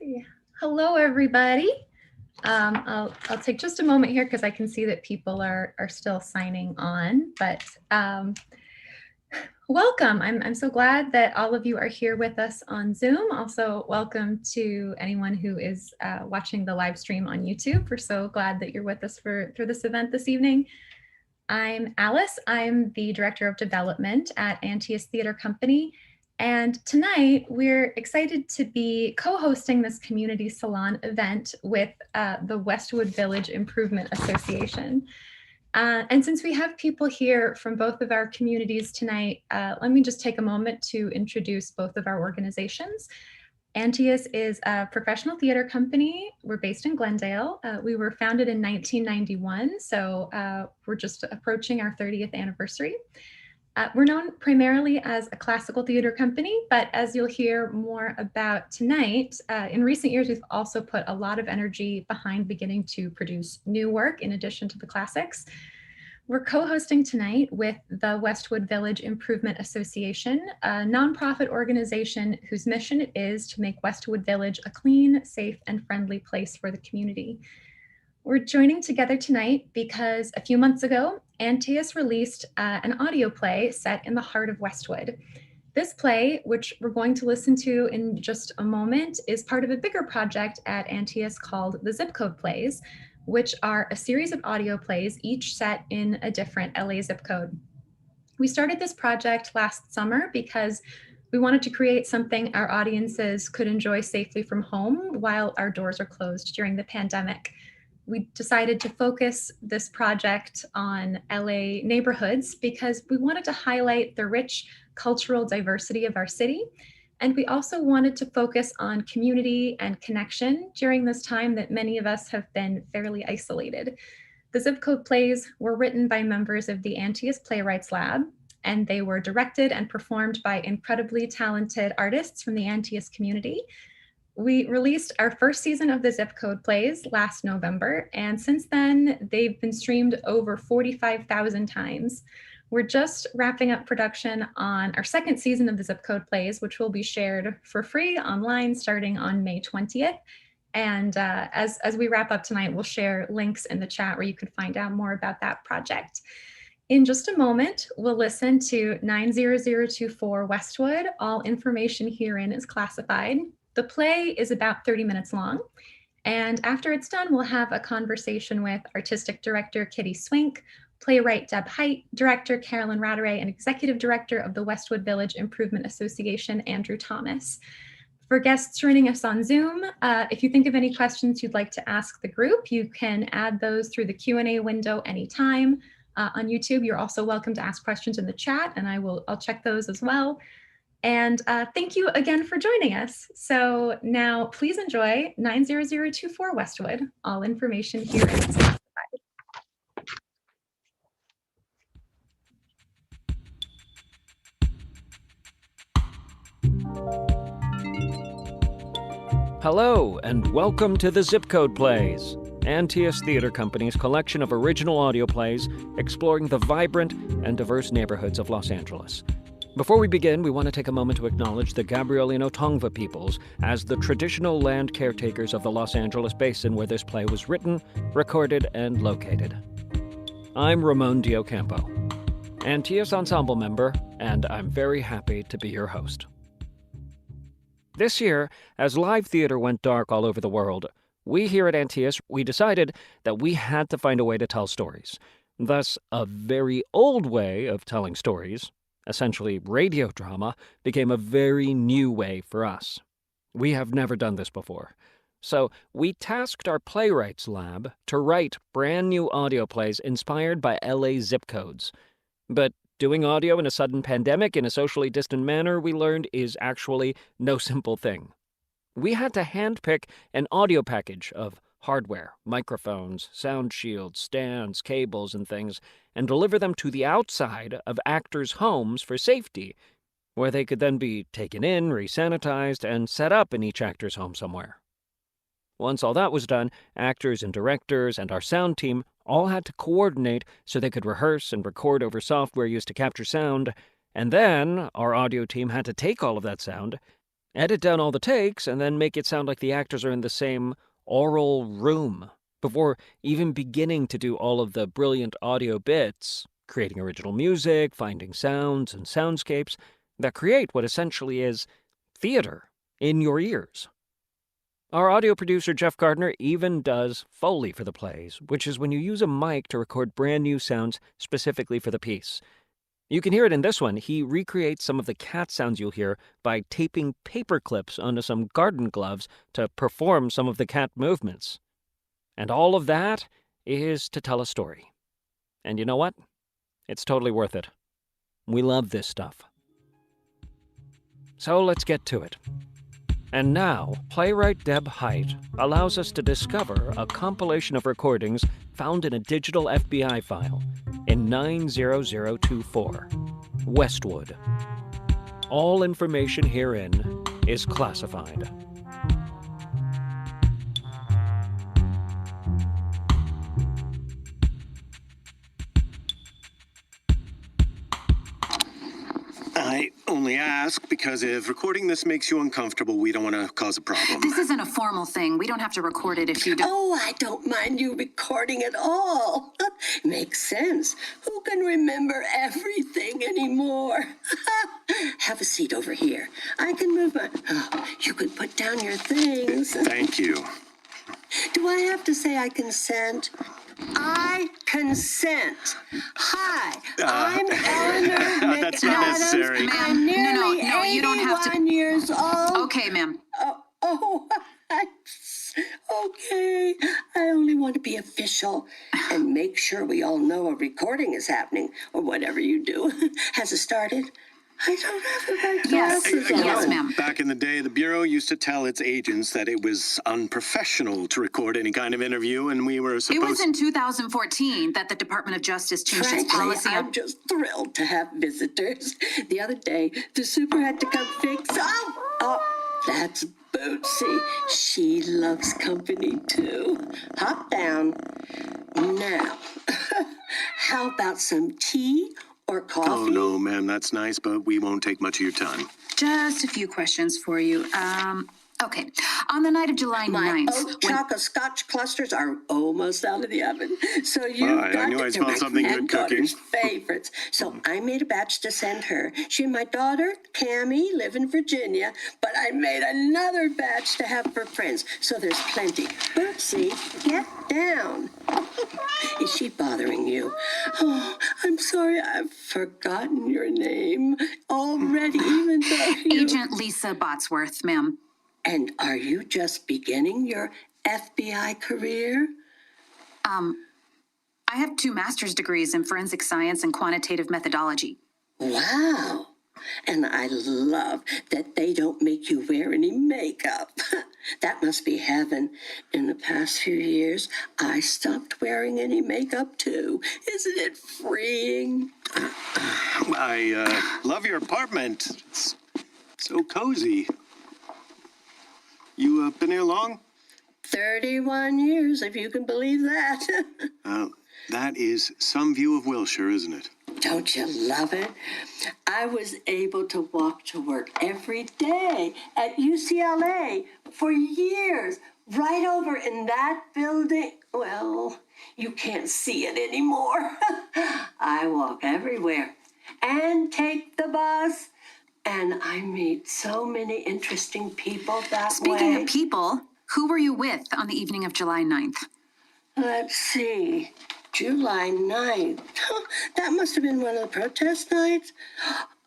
Okay. Hello, everybody. I'll take just a moment here because I can see that people are still signing on, but welcome. I'm so glad that all of you are here with us on Zoom. Also, welcome to anyone who is watching the live stream on YouTube. We're so glad that you're with us for this event this evening. I'm Alice. I'm the Director of Development at Antaeus Theater Company. And tonight we're excited to be co-hosting this community salon event with the Westwood Village Improvement Association. And since we have people here from both of our communities tonight, let me just take a moment to introduce both of our organizations. Antaeus is a professional theater company. We're based in Glendale. We were founded in 1991, so we're just approaching our 30th anniversary. We're known primarily as a classical theater company, but as you'll hear more about tonight, in recent years, we've also put a lot of energy behind beginning to produce new work in addition to the classics. We're co-hosting tonight with the Westwood Village Improvement Association, a nonprofit organization whose mission it is to make Westwood Village a clean, safe, and friendly place for the community. We're joining together tonight because a few months ago, Antaeus released an audio play set in the heart of Westwood. This play, which we're going to listen to in just a moment, is part of a bigger project at Antaeus called the Zip Code Plays, which are a series of audio plays, each set in a different LA zip code. We started this project last summer because we wanted to create something our audiences could enjoy safely from home while our doors are closed during the pandemic. We decided to focus this project on LA neighborhoods because we wanted to highlight the rich cultural diversity of our city. And we also wanted to focus on community and connection during this time that many of us have been fairly isolated. The Zip Code Plays were written by members of the Antaeus Playwrights Lab, and they were directed and performed by incredibly talented artists from the Antaeus community. We released our first season of the Zip Code Plays last November, and since then, they've been streamed over 45,000 times. We're just wrapping up production on our second season of the Zip Code Plays, which will be shared for free online starting on May 20th. And as we wrap up tonight, we'll share links in the chat where you can find out more about that project. In just a moment, we'll listen to 90024 Westwood. All information herein is classified. The play is about 30 minutes long, and after it's done, we'll have a conversation with Artistic Director Kitty Swink, Playwright Deb Hiett, Director Carolyn Ratteray, and Executive Director of the Westwood Village Improvement Association, Andrew Thomas. For guests joining us on Zoom, if you think of any questions you'd like to ask the group, you can add those through the Q&A window anytime. On YouTube, you're also welcome to ask questions in the chat, and I'll check those as well. And thank you again for joining us. So now please enjoy 90024 Westwood. All information here is classified. Hello, and welcome to the Zip Code Plays, Antaeus Theater Company's collection of original audio plays exploring the vibrant and diverse neighborhoods of Los Angeles. Before we begin, we want to take a moment to acknowledge the Gabrielino Tongva peoples as the traditional land caretakers of the Los Angeles basin where this play was written, recorded, and located. I'm Ramón de Ocampo, Antaeus Ensemble member, and I'm very happy to be your host. This year, as live theater went dark all over the world, we here at Antaeus, we decided that we had to find a way to tell stories. Thus, a very old way of telling stories, essentially radio drama, became a very new way for us. We have never done this before. So we tasked our Playwrights Lab to write brand new audio plays inspired by LA zip codes. But doing audio in a sudden pandemic in a socially distant manner, we learned, is actually no simple thing. We had to handpick an audio package of hardware, microphones, sound shields, stands, cables, and things, and deliver them to the outside of actors' homes for safety, where they could then be taken in, re-sanitized, and set up in each actor's home somewhere. Once all that was done, actors and directors and our sound team all had to coordinate so they could rehearse and record over software used to capture sound, and then our audio team had to take all of that sound edit down all the takes, and then make it sound like the actors are in the same oral room before even beginning to do all of the brilliant audio bits, creating original music, finding sounds and soundscapes that create what essentially is theater in your ears. Our audio producer, Jeff Gardner, even does Foley for the plays, which is when you use a mic to record brand new sounds specifically for the piece. You can hear it in this one. He recreates some of the cat sounds you'll hear by taping paper clips onto some garden gloves to perform some of the cat movements. And all of that is to tell a story. And you know what? It's totally worth it. We love this stuff. So let's get to it. And now, playwright Deb Hiett allows us to discover a compilation of recordings found in a digital FBI file in 90024, Westwood. All information herein is classified. I only ask because if recording this makes you uncomfortable, we don't want to cause a problem. This isn't a formal thing. We don't have to record it if you don't. Oh, I don't mind you recording at all. Makes sense. Who can remember everything anymore? Have a seat over here. I can move my... Oh, you can put down your things. Thank you. Do I have to say I consent? I consent. Hi, I'm ELEANOR That's not McADAMS. necessary. I'm nearly No, you don't have to. 81 years old. Okay, ma'am. Okay. I only want to be official and make sure we all know a recording is happening, or whatever you do. Has it started? I don't have the right glasses on. Yes, ma'am. Back in the day, the Bureau used to tell its agents that it was unprofessional to record any kind of interview, and we were supposed... It was in 2014 that the Department of Justice changed its Frankly, policy. I'm just thrilled to have visitors. The other day, the super had to come fix... Oh, that's Bootsy. She loves company, too. Hop down. Now, how about some tea or coffee? Oh, no, ma'am, that's nice, but we won't take much of your time. Just a few questions for you. Okay. On the night of July 9th... My oat chocolate scotch clusters are almost out of the oven. So you've Well, I got knew I to smelled my something good granddaughter's cooking. favorites. So I made a batch to send her. She and my daughter, CAMMIE, live in Virginia, but I made another batch to have for friends. So there's plenty. Bootsy, get down. Is she bothering you? Oh, I'm sorry, I've forgotten your name already, even though you... Agent Lisa BOTSWORTH, ma'am. And are you just beginning your FBI career? I have 2 master's degrees in forensic science and quantitative methodology. Wow. And I love that they don't make you wear any makeup. That must be heaven. In the past few years, I stopped wearing any makeup too. Isn't it freeing? I love your apartment. It's so cozy. You been here long? 31 years, if you can believe that. That is some view of Wilshire, isn't it? Don't you love it? I was able to walk to work every day at UCLA for years, right over in that building. Well, you can't see it anymore. I walk everywhere and take the bus. And I meet so many interesting people that way. Speaking of people, who were you with on the evening of July 9th? Let's see. July 9th. That must have been one of the protest nights.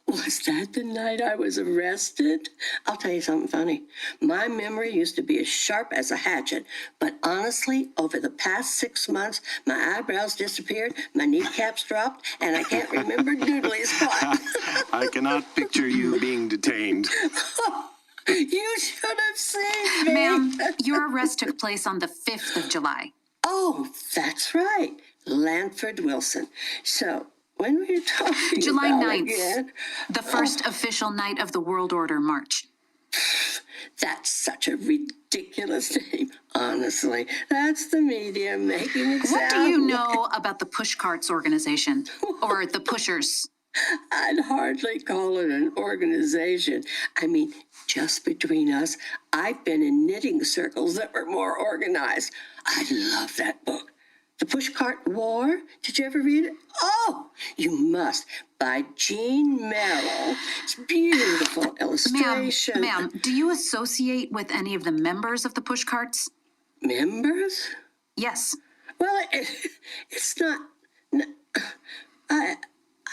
Was that the night I was arrested? I'll tell you something funny. My memory used to be as sharp as a hatchet, but honestly, over the past 6 months, my eyebrows disappeared, my kneecaps dropped, and I can't remember doodly squat. I cannot picture you being detained. You should have seen me. Ma'am, your arrest took place on the 5th of July. Oh, that's right. Lanford Wilson. So, when were you talking July about 9th, again? the first official night of the World Order March. That's such a ridiculous name. Honestly, that's the media making it sound... What do you know about the Pushcarts organization? Or the Pushers, I'd hardly call it an organization. I mean, just between us, I've been in knitting circles that were more organized. I love that book. The Pushcart War? Did you ever read it? Oh, you must. By Jean Merrill. It's beautiful illustration. Ma'am, do you associate with any of the members of the Pushcarts? Members? Yes. Well, it's not.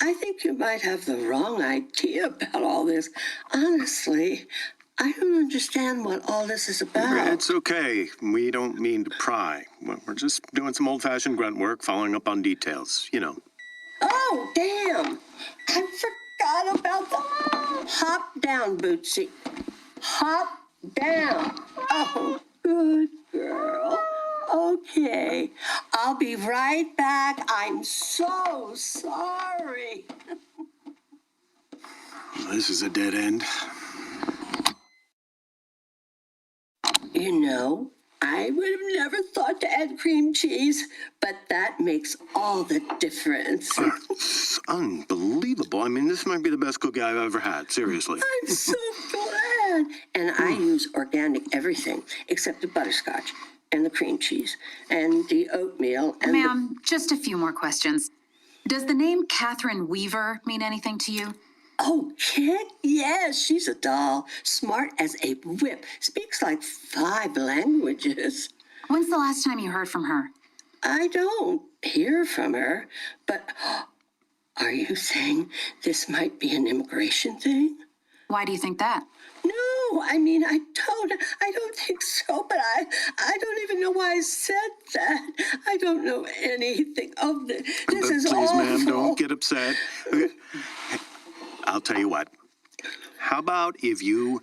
I think you might have the wrong idea about all this. Honestly, I don't understand what all this is about. It's okay. We don't mean to pry. We're just doing some old-fashioned grunt work, following up on details, you know. Oh, damn. I forgot about the... Hop down, Bootsy. Hop down. Oh, good girl. Okay. I'll be right back. I'm so sorry. This is a dead end. You know, I would have never thought to add cream cheese, but that makes all the difference. It's unbelievable. I mean, this might be the best cookie I've ever had, seriously. I'm so glad. And I use organic everything except the butterscotch and the cream cheese and the oatmeal and Ma'am, just a few more questions. Does the name Catherine Weaver mean anything to you? Oh, Kit? Yes, she's a doll. Smart as a whip. Speaks like 5 languages. When's the last time you heard from her? I don't hear from her, but are you saying this might be an immigration thing? Why do you think that? No, I mean, I don't think so, but I don't even know why I said that. I don't know anything of this. This is Please, awful. ma'am, don't get upset. Okay. I'll tell you what. How about if you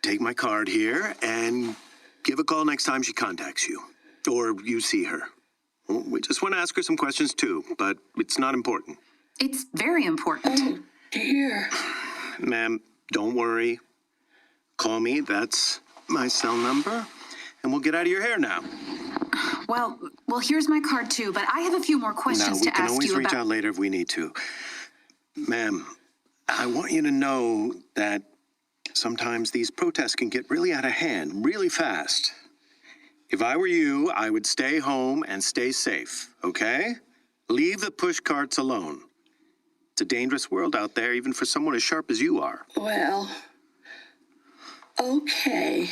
take my card here and give a call next time she contacts you or you see her? We just want to ask her some questions too, but it's not important. It's very important. Oh, dear. Ma'am, don't worry. Call me. That's my cell number. And we'll get out of your hair now. Well, here's my card too, but I have a few more questions We to can ask always you reach about. out later if we need to. Ma'am, I want you to know that sometimes these protests can get really out of hand, really fast. If I were you, I would stay home and stay safe, okay? Leave the push carts alone. It's a dangerous world out there, even for someone as sharp as you are. Well, okay.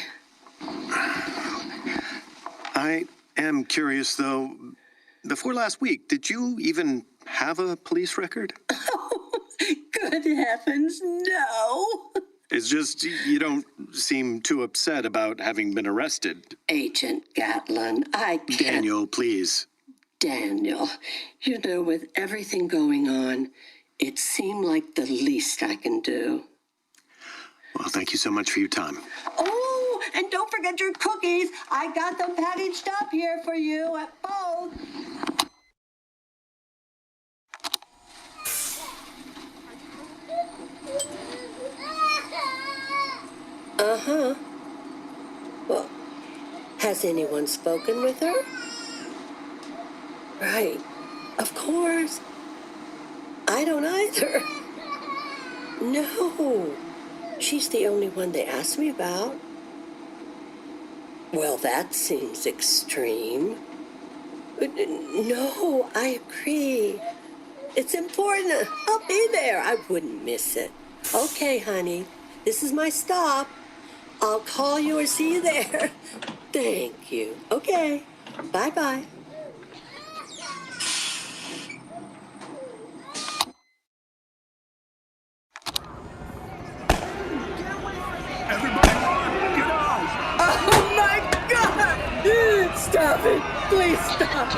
I am curious, though. Before last week, did you even have a police record? Good heavens, no. It's just you don't seem too upset about having been arrested. Agent Gatlin, I can't. Daniel, please. Daniel, you know, with everything going on, it seemed like the least I can do. Well, thank you so much for your time. Oh, and don't forget your cookies. I got them packaged up here for you at both. Uh-huh. Well, has anyone spoken with her? Right. Of course. I don't either. No. She's the only one they asked me about. Well, that seems extreme. No, I agree. It's important. I'll be there. I wouldn't miss it. Okay, honey. This is my stop. I'll call you or see you there. Thank you. Okay. Bye-bye. Oh, my God! Stop it! Please stop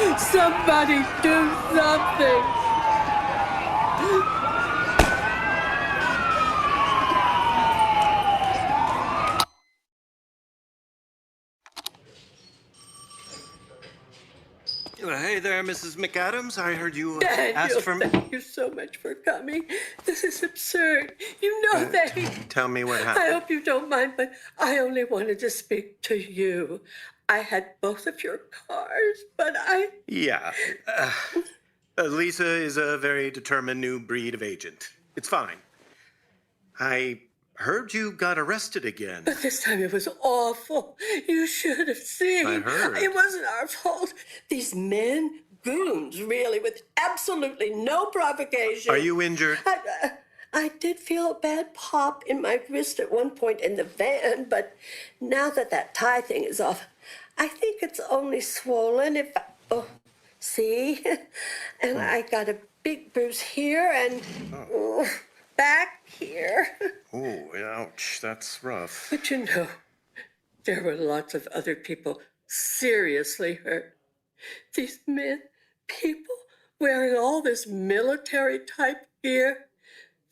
it! Somebody do something! Hey there, Mrs. McADAMS. I heard you Daniel, asked for me. thank you so much for coming. This is absurd. You know that. Tell me what I happened. hope you don't mind, but I only wanted to speak to you. I had both of your cars, but Yeah. Lisa is a very determined new breed of agent. It's fine. I heard you got arrested again. But this time it was awful. You should have seen. I heard. It wasn't our fault. These men, goons, really, with absolutely no provocation. Are you injured? I did feel a bad pop in my wrist at one point in the van, but now that tie thing is off, I think it's only swollen if see? And I got a big bruise here and back here. Oh, ouch, that's rough. But you know, there were lots of other people seriously hurt. These men, people wearing all this military type gear,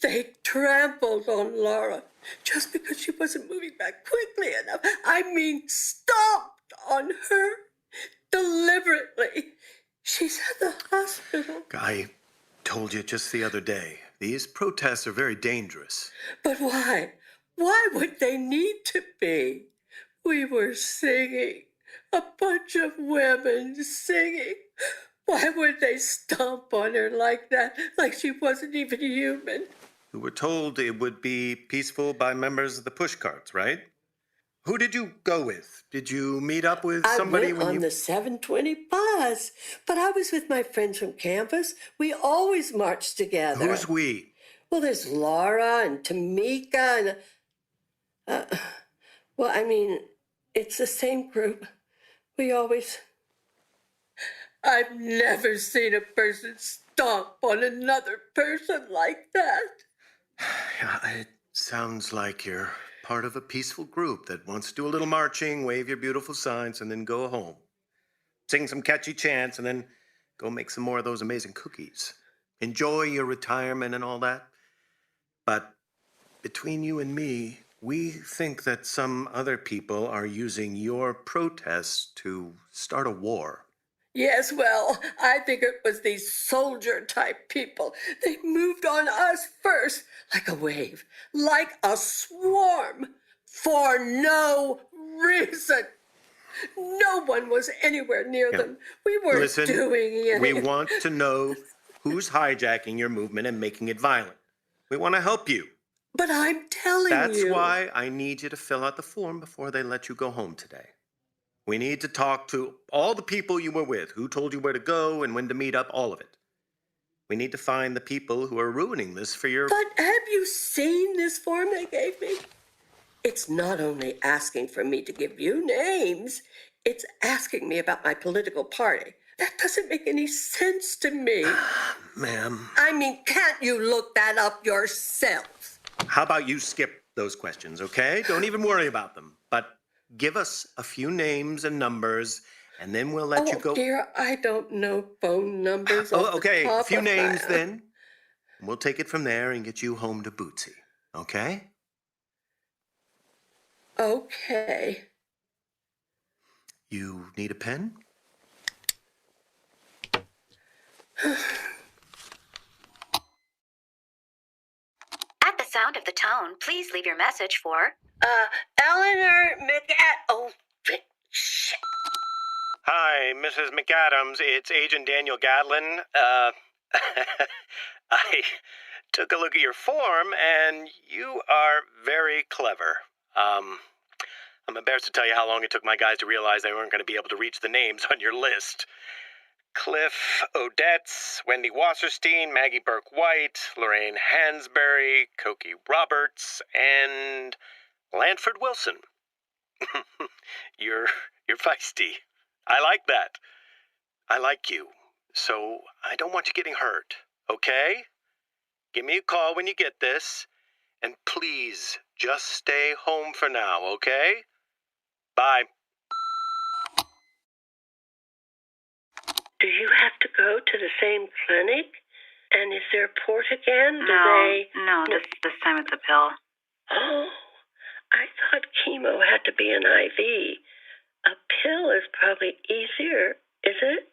they trampled on Laura just because she wasn't moving back quickly enough. I mean, stomped on her deliberately. She's at the hospital. I told you just the other day, these protests are very dangerous. But why? Why would they need to be? We were singing. A bunch of women singing. Why would they stomp on her like that, like she wasn't even human? We were told it would be peaceful by members of the pushcarts, right? Who did you go with? Did you meet up with somebody I went on the 720 bus, but I was with my friends from campus. We always marched together. Who's we? Well, there's Laura and Tamika and... well, I mean, it's the same group. We always... I've never seen a person stomp on another person like that. Yeah, it sounds like you're part of a peaceful group that wants to do a little marching, wave your beautiful signs, and then go home. Sing some catchy chants, and then go make some more of those amazing cookies. Enjoy your retirement and all that. But between you and me, we think that some other people are using your protests to start a war. Yes, well, I think it was these soldier-type people. They moved on us first, like a wave, like a swarm, for no reason. No one was anywhere near them. We weren't doing anything. We want to know who's hijacking your movement and making it violent. We want to help you. But I'm telling you. That's why I need you to fill out the form before they let you go home today. We need to talk to all the people you were with, who told you where to go and when to meet up, all of it. We need to find the people who are ruining this for your... But have you seen this form they gave me? It's not only asking for me to give you names, it's asking me about my political party. That doesn't make any sense to me. Ma'am. I mean, can't you look that up yourself? How about you skip those questions, okay? Don't even worry about them. But give us a few names and numbers, and then we'll let you go. Oh, dear, I don't know phone numbers. Okay, a few names then. We'll take it from there and get you home to Bootsy, okay? Okay. You need a pen? At the sound of the tone, please leave your message for... ELEANOR Oh, shit. Hi, Mrs. McADAMS. It's Agent Daniel GATLIN. I took a look at your form, and you are very clever. I'm embarrassed to tell you how long it took my guys to realize they weren't going to be able to reach the names on your list. Cliff Odets, Wendy Wasserstein, Maggie Burke-White, Lorraine Hansberry, Cokie Roberts, and Lanford Wilson. You're feisty. I like that. I like you. So I don't want you getting hurt, okay? Give me a call when you get this. And please, just stay home for now, okay? Bye. Do you have to go to the same clinic? And is there a port again? No, this time it's a pill. Oh, I thought chemo had to be an IV. A pill is probably easier, is it?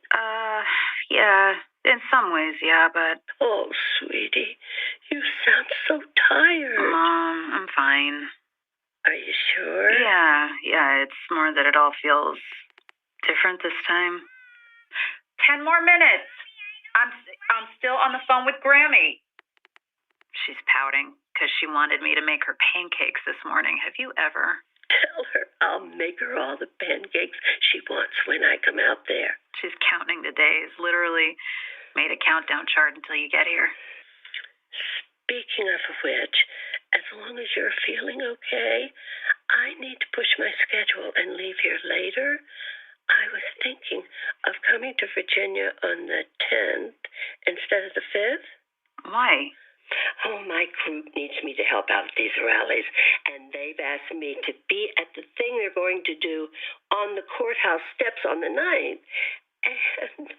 Yeah, in some ways, yeah, but... Oh, sweetie, you sound so tired. Mom, I'm fine. Are you sure? Yeah, it's more that it all feels different this time. 10 more minutes. I'm still on the phone with Grammy. She's pouting because she wanted me to make her pancakes this morning. Have you ever? Tell her I'll make her all the pancakes she wants when I come out there. She's counting the days, literally made a countdown chart until you get here. Speaking of which, as long as you're feeling okay, I need to push my schedule and leave here later. I was thinking of coming to Virginia on the 10th instead of the 5th. Why? Oh, my group needs me to help out at these rallies, and they've asked me to be at the thing they're going to do on the courthouse steps on the 9th. And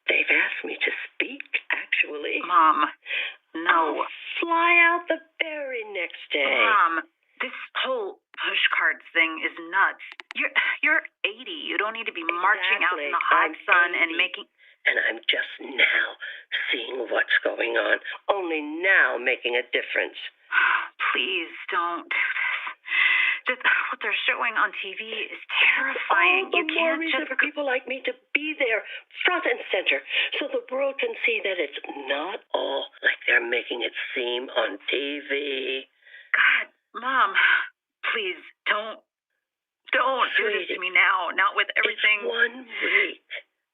they've asked me to speak, actually. Mom, no. I'll fly out the very next day. Mom, this whole pushcarts thing is nuts. You're 80. You don't need to be marching out in the hot sun 80. and making... And I'm just now seeing what's going on, only now making a difference. Please don't do this. What they're showing on TV is terrifying. All You the can't more reason just... for people like me to be there, front and center, so the world can see that it's not all like they're making it seem on TV. God, Mom, please don't do this to me now. Not with everything. It's 1 week.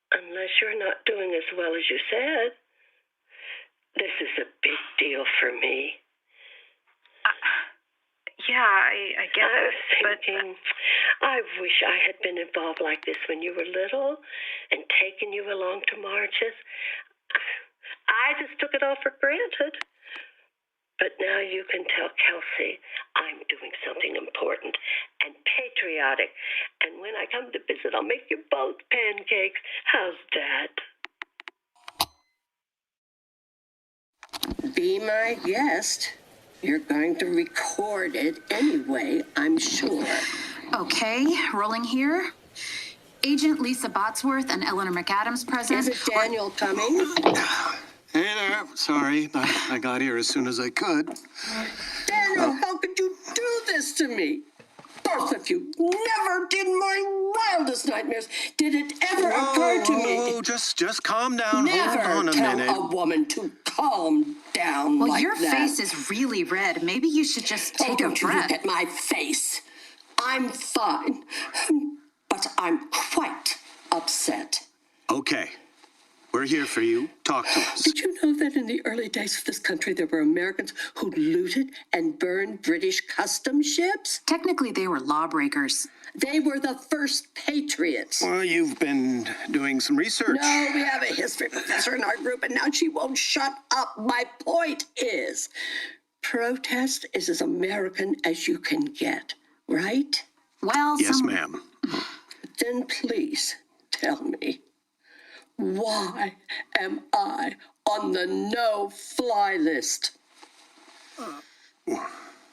Unless you're not doing as well as you said. This is a big deal for me. Yeah, I get it. Thinking, I wish I had been involved like this when you were little and taken you along to marches. I just took it all for granted. But now you can tell Kelsey I'm doing something important and patriotic. And when I come to visit, I'll make you both pancakes. How's that? Be my guest. You're going to record it anyway, I'm sure. Okay, rolling here. Agent Lisa BOTSWORTH and ELEANOR McADAMS present. Is it Daniel coming? Hey there. Sorry, but I got here as soon as I could. Daniel, how could you do this to me? Both of you never did my wildest nightmares. Did it ever occur to me? Oh, just calm down. Never Hold on a tell minute. a woman to calm down Well, like your that. face is really red. Maybe you should just take a Don't you breath. look at my face. I'm fine, but I'm quite upset. Okay. We're here for you. Talk to us. Did you know that in the early days of this country, there were Americans who looted and burned British customs ships? Technically, they were lawbreakers. They were the first patriots. Well, you've been doing some research. No, we have a history professor in our group, and now she won't shut up. My point is, protest is as American as you can get, right? Well, Yes, ma'am. Then please tell me, why am I on the no-fly list?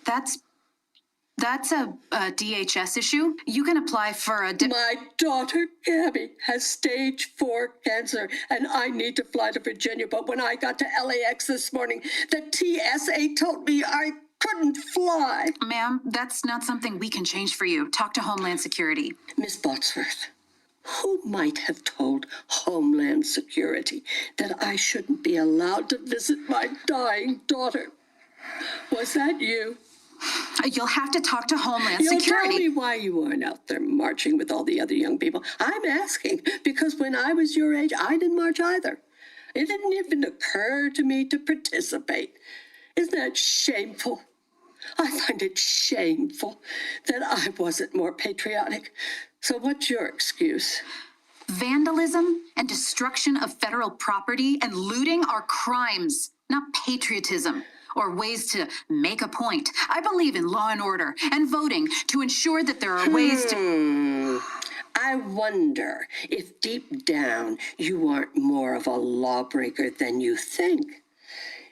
That's a DHS issue. You can apply for a... My daughter, Cammie, has stage 4 cancer, and I need to fly to Virginia. But when I got to LAX this morning, the TSA told me I couldn't fly. Ma'am, that's not something we can change for you. Talk to Homeland Security. Miss BOTSWORTH, who might have told Homeland Security that I shouldn't be allowed to visit my dying daughter? Was that you? You'll have to talk to Homeland You'll Security. tell me why you weren't out there marching with all the other young people. I'm asking because when I was your age, I didn't march either. It didn't even occur to me to participate. Isn't that shameful? I find it shameful that I wasn't more patriotic. So what's your excuse? Vandalism and destruction of federal property and looting are crimes, not patriotism or ways to make a point. I believe in law and order and voting to ensure that there are ways to... I wonder if deep down you aren't more of a lawbreaker than you think.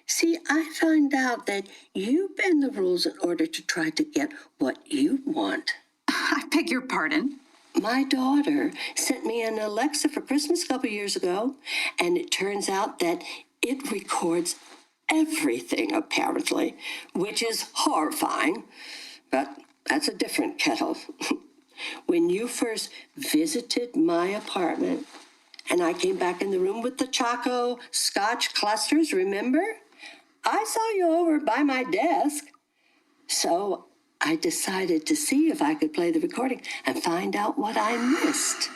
See, I find out that you bend the rules in order to try to get what you want. I beg your pardon. My daughter sent me an Alexa for Christmas a couple years ago, and it turns out that it records everything, apparently, which is horrifying. But that's a different kettle. When you first visited my apartment, And I came back in the room with the Choco Scotch clusters, remember? I saw you over by my desk. So I decided to see if I could play the recording and find out what I missed.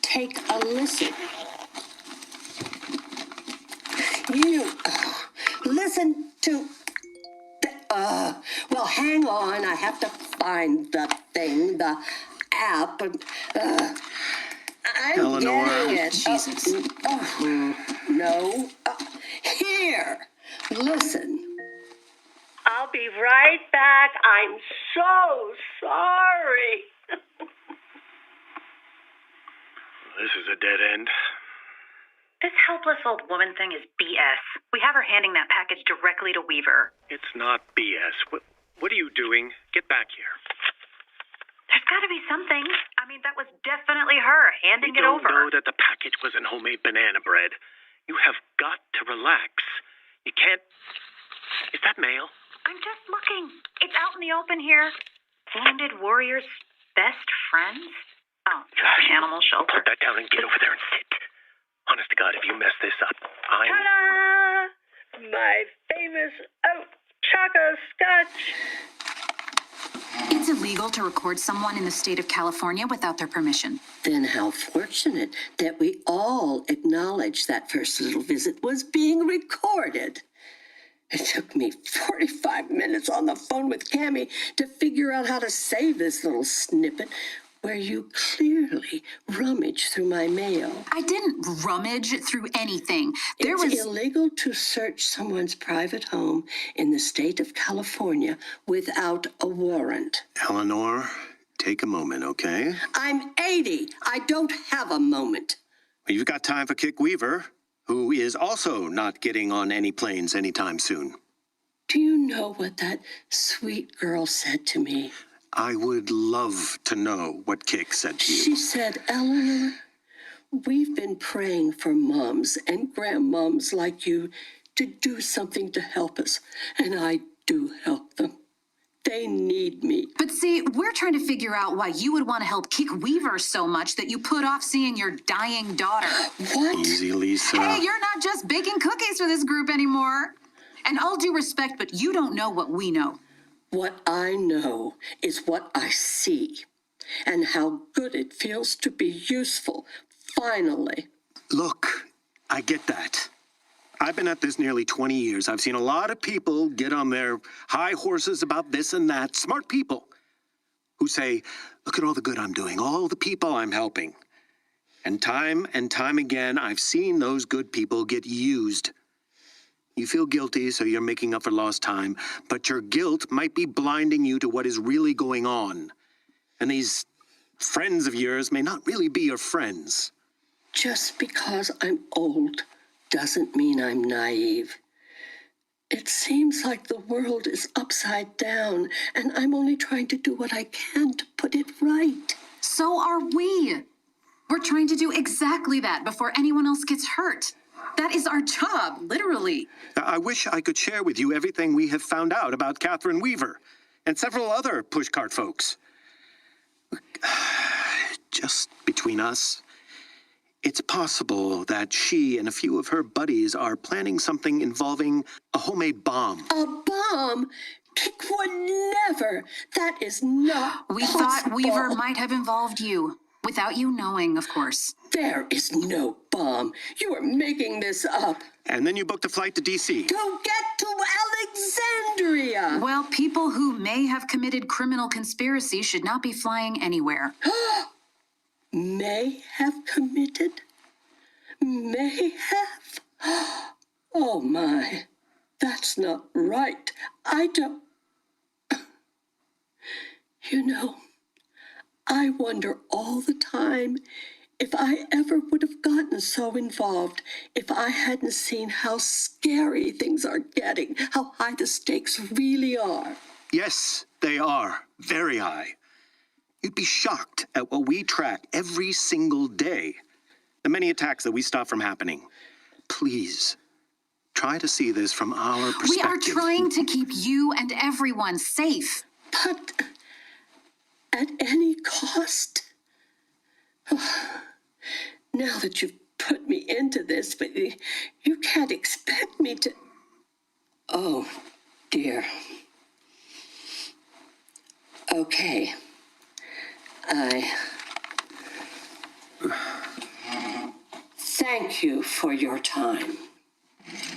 Take a listen. You listen to... well, hang on. I have to find the thing, the app. I'm Eleanor. getting it. Jesus. No. Here. Listen. I'll be right back. I'm so sorry. This is a dead end. This helpless old woman thing is BS. We have her handing that package directly to Weaver. It's not BS. What are you doing? Get back here. There's got to be something. I mean, that was definitely her handing it over. We don't know that the package wasn't homemade banana bread. You have got to relax. You can't... Is that mail? I'm just looking. It's out in the open here. Wounded warriors' best friends? Oh, animal shelter. Put that down and get over there and sit. Honest to God, if you mess this up, I'm... Ta-da! My famous Choco Scotch. It's illegal to record someone in the state of California without their permission. Then how fortunate that we all acknowledged that first little visit was being recorded. It took me 45 minutes on the phone with CAMMIE to figure out how to save this little snippet where you clearly rummaged through my mail. I didn't rummage through anything. It's illegal to search someone's private home in the state of California without a warrant. Eleanor, take a moment, okay? I'm 80. I don't have a moment. Well, you've got time for Kick Weaver, who is also not getting on any planes anytime soon. Do you know what that sweet girl said to me? I would love to know what Kick said to you. She said, Eleanor, we've been praying for moms and grandmoms like you to do something to help us, and I do help them. They need me. But see, we're trying to figure out why you would want to help Kick Weaver so much that you put off seeing your dying daughter. What? Easy, Lisa. Hey, you're not just baking cookies for this group anymore. And all due respect, but you don't know what we know. What I know is what I see, and how good it feels to be useful, finally. Look, I get that. I've been at this nearly 20 years. I've seen a lot of people get on their high horses about this and that. Smart people who say, look at all the good I'm doing, all the people I'm helping. And time again, I've seen those good people get used. You feel guilty, so you're making up for lost time, but your guilt might be blinding you to what is really going on. And these friends of yours may not really be your friends. Just because I'm old doesn't mean I'm naive. It seems like the world is upside down, and I'm only trying to do what I can to put it right. So are we. We're trying to do exactly that before anyone else gets hurt. That is our job, literally. I wish I could share with you everything we have found out about Catherine Weaver and several other pushcart folks. Just between us, it's possible that she and a few of her buddies are planning something involving a homemade bomb. A bomb? Kick would never. That is not We possible. thought Weaver might have involved you. Without you knowing, of course. There is no bomb. You are making this up. And then you booked a flight to D.C. To get to Alexandria. Well, people who may have committed criminal conspiracy should not be flying anywhere. May have committed? May have? Oh my, that's not right. I don't... You know, I wonder all the time if I ever would have gotten so involved if I hadn't seen how scary things are getting, how high the stakes really are. Yes, they are. Very high. You'd be shocked at what we track every single day. The many attacks that we stop from happening. Please, try to see this from our perspective. We are trying to keep you and everyone safe. But at any cost? Now that you've put me into this, but you can't expect me to... Oh, dear. Okay. Thank you for your time.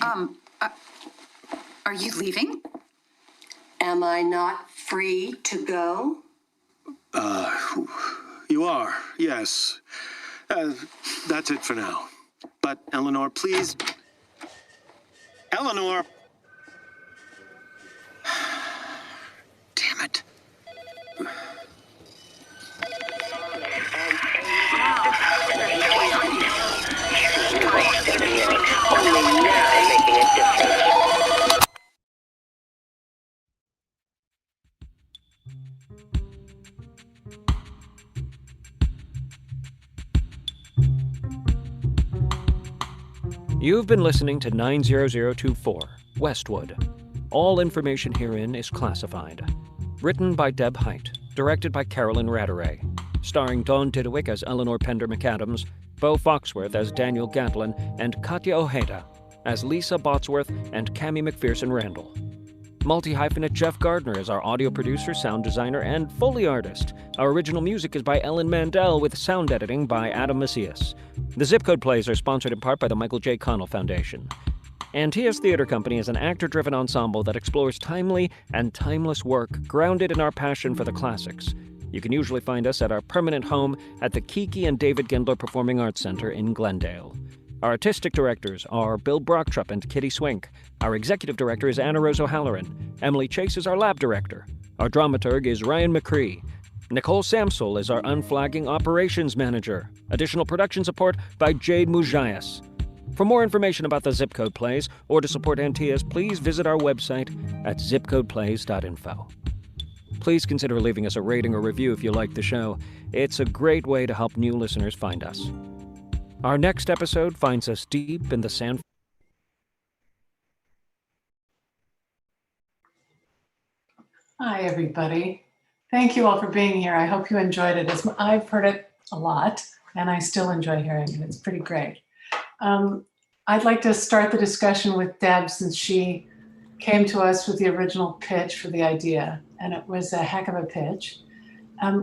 Are you leaving? Am I not free to go? You are, yes. That's it for now. But Eleanor, please. Eleanor! Damn it. Only now making a difference. You've been listening to 90024, Westwood. All information herein is classified. Written by Deb Hiett, directed by Carolyn Ratteray, starring Dawn Didawick as Eleanor Pender McAdams, Beau Foxworth as Daniel Gatlin, and Catia Ojeda as Lisa BOTSWORTH and CAMMIE McPHERSON Randall. Multi-hyphenate Jeff Gardner is our audio producer, sound designer, and Foley artist. Our original music is by Ellen Mandel with sound editing by Adam Macias. The Zip Code Plays are sponsored in part by the Michael J. Connell Foundation. Antaeus Theater Company is an actor-driven ensemble that explores timely and timeless work grounded in our passion for the classics. You can usually find us at our permanent home at the Kiki and David Gendler Performing Arts Center in Glendale. Our artistic directors are Bill Brocktrop and Kitty Swink. Our executive director is Anna Rose O'Halloran. Emily Chase is our lab director. Our dramaturg is Ryan McRee. Nicole Samsel is our unflagging operations manager. Additional production support by Jade Mujias. For more information about the Zip Code Plays or to support Antaeus, please visit our website at zipcodeplays.info. Please consider leaving us a rating or review if you like the show. It's a great way to help new listeners find us. Our next episode finds us deep in the San... Hi, everybody. Thank you all for being here. I hope you enjoyed it. I've heard it a lot, and I still enjoy hearing it. It's pretty great. I'd like to start the discussion with Deb, since she came to us with the original pitch for the idea, and it was a heck of a pitch.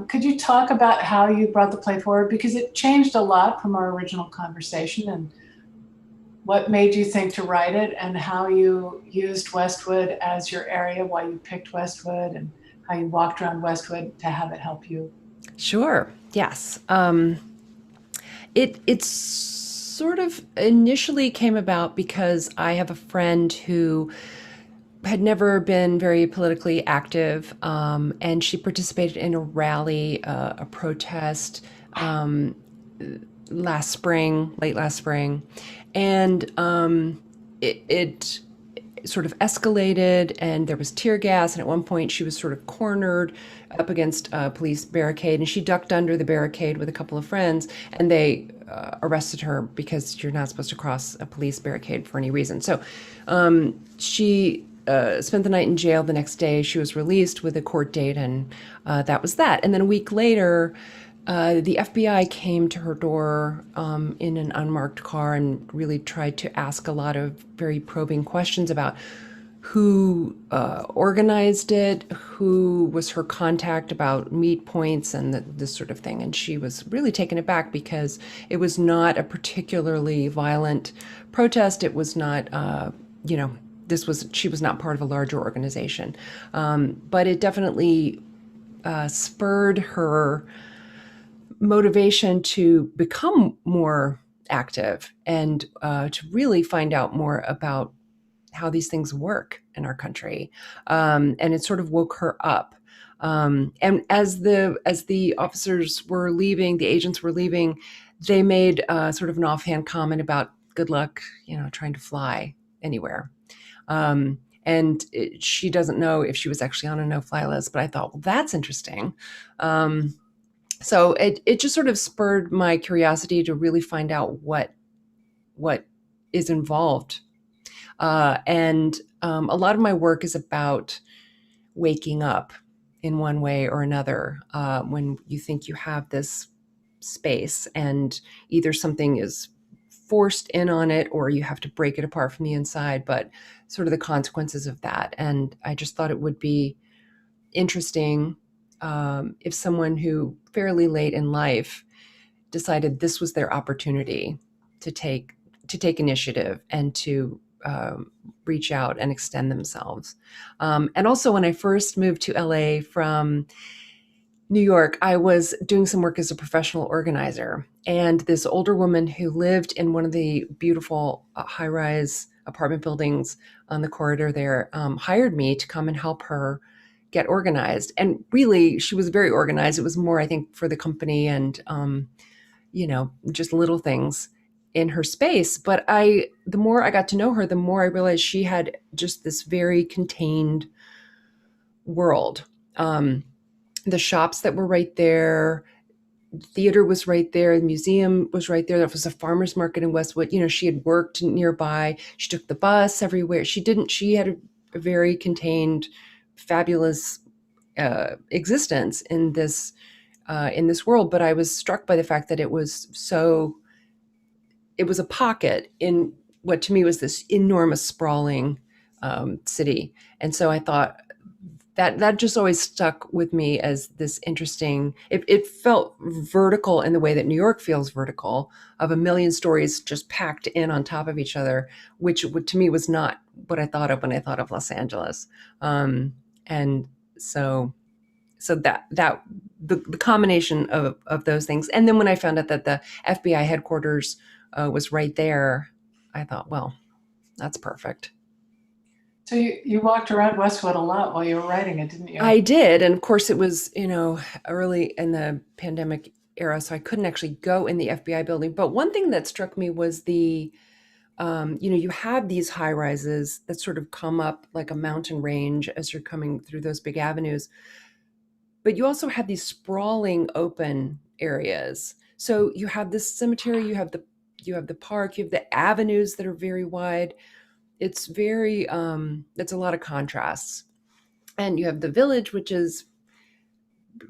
Could you talk about how you brought the play forward? Because it changed a lot from our original conversation, and what made you think to write it, and how you used Westwood as your area, why you picked Westwood, and how you walked around Westwood to have it help you. Sure, yes. It sort of initially came about because I have a friend who had never been very politically active, and she participated in a rally, a protest late last spring, and it sort of escalated, and there was tear gas, and at one point she was sort of cornered up against a police barricade, and she ducked under the barricade with a couple of friends, and they arrested her because you're not supposed to cross a police barricade for any reason. So she spent the night in jail. The next day she was released with a court date, and that was that. And then a week later, the FBI came to her door in an unmarked car and really tried to ask a lot of very probing questions about who organized it, who was her contact about meet points and this sort of thing. And she was really taken aback because it was not a particularly violent protest. It was not, she was not part of a larger organization. But it definitely spurred her motivation to become more active and to really find out more about how these things work in our country. And it sort of woke her up. And as the officers were leaving, the agents were leaving, they made sort of an offhand comment about good luck, trying to fly anywhere. And she doesn't know if she was actually on a no-fly list, but I thought, well, that's interesting. So it just sort of spurred my curiosity to really find out what is involved. And a lot of my work is about waking up in one way or another when you think you have this space and either something is forced in on it or you have to break it apart from the inside, but sort of the consequences of that. And I just thought it would be interesting if someone who fairly late in life decided this was their opportunity to take initiative and to reach out and extend themselves. And also when I first moved to LA from New York, I was doing some work as a professional organizer. And this older woman who lived in one of the beautiful high-rise apartment buildings on the corridor there hired me to come and help her get organized. And really, she was very organized. It was more, I think, for the company and, just little things in her space. But the more I got to know her, the more I realized she had just this very contained world. The shops that were right there, the theater was right there, the museum was right there. There was a farmer's market in Westwood. She had worked nearby. She took the bus everywhere. She had a very contained, fabulous existence in this world. But I was struck by the fact that it was a pocket in what to me was this enormous sprawling city. And so I thought, that just always stuck with me as this interesting, it felt vertical in the way that New York feels vertical, of a million stories just packed in on top of each other, which to me was not what I thought of when I thought of Los Angeles. And so the combination of those things. And then when I found out that the FBI headquarters was right there, I thought, well, that's perfect. So you walked around Westwood a lot while you were writing it, didn't you? I did. And of course it was, early in the pandemic era, so I couldn't actually go in the FBI building. But one thing that struck me was you have these high rises that sort of come up like a mountain range as you're coming through those big avenues. But you also have these sprawling open areas. So you have this cemetery, you have the park, you have the avenues that are very wide. It's very, it's a lot of contrasts. And you have the village, which is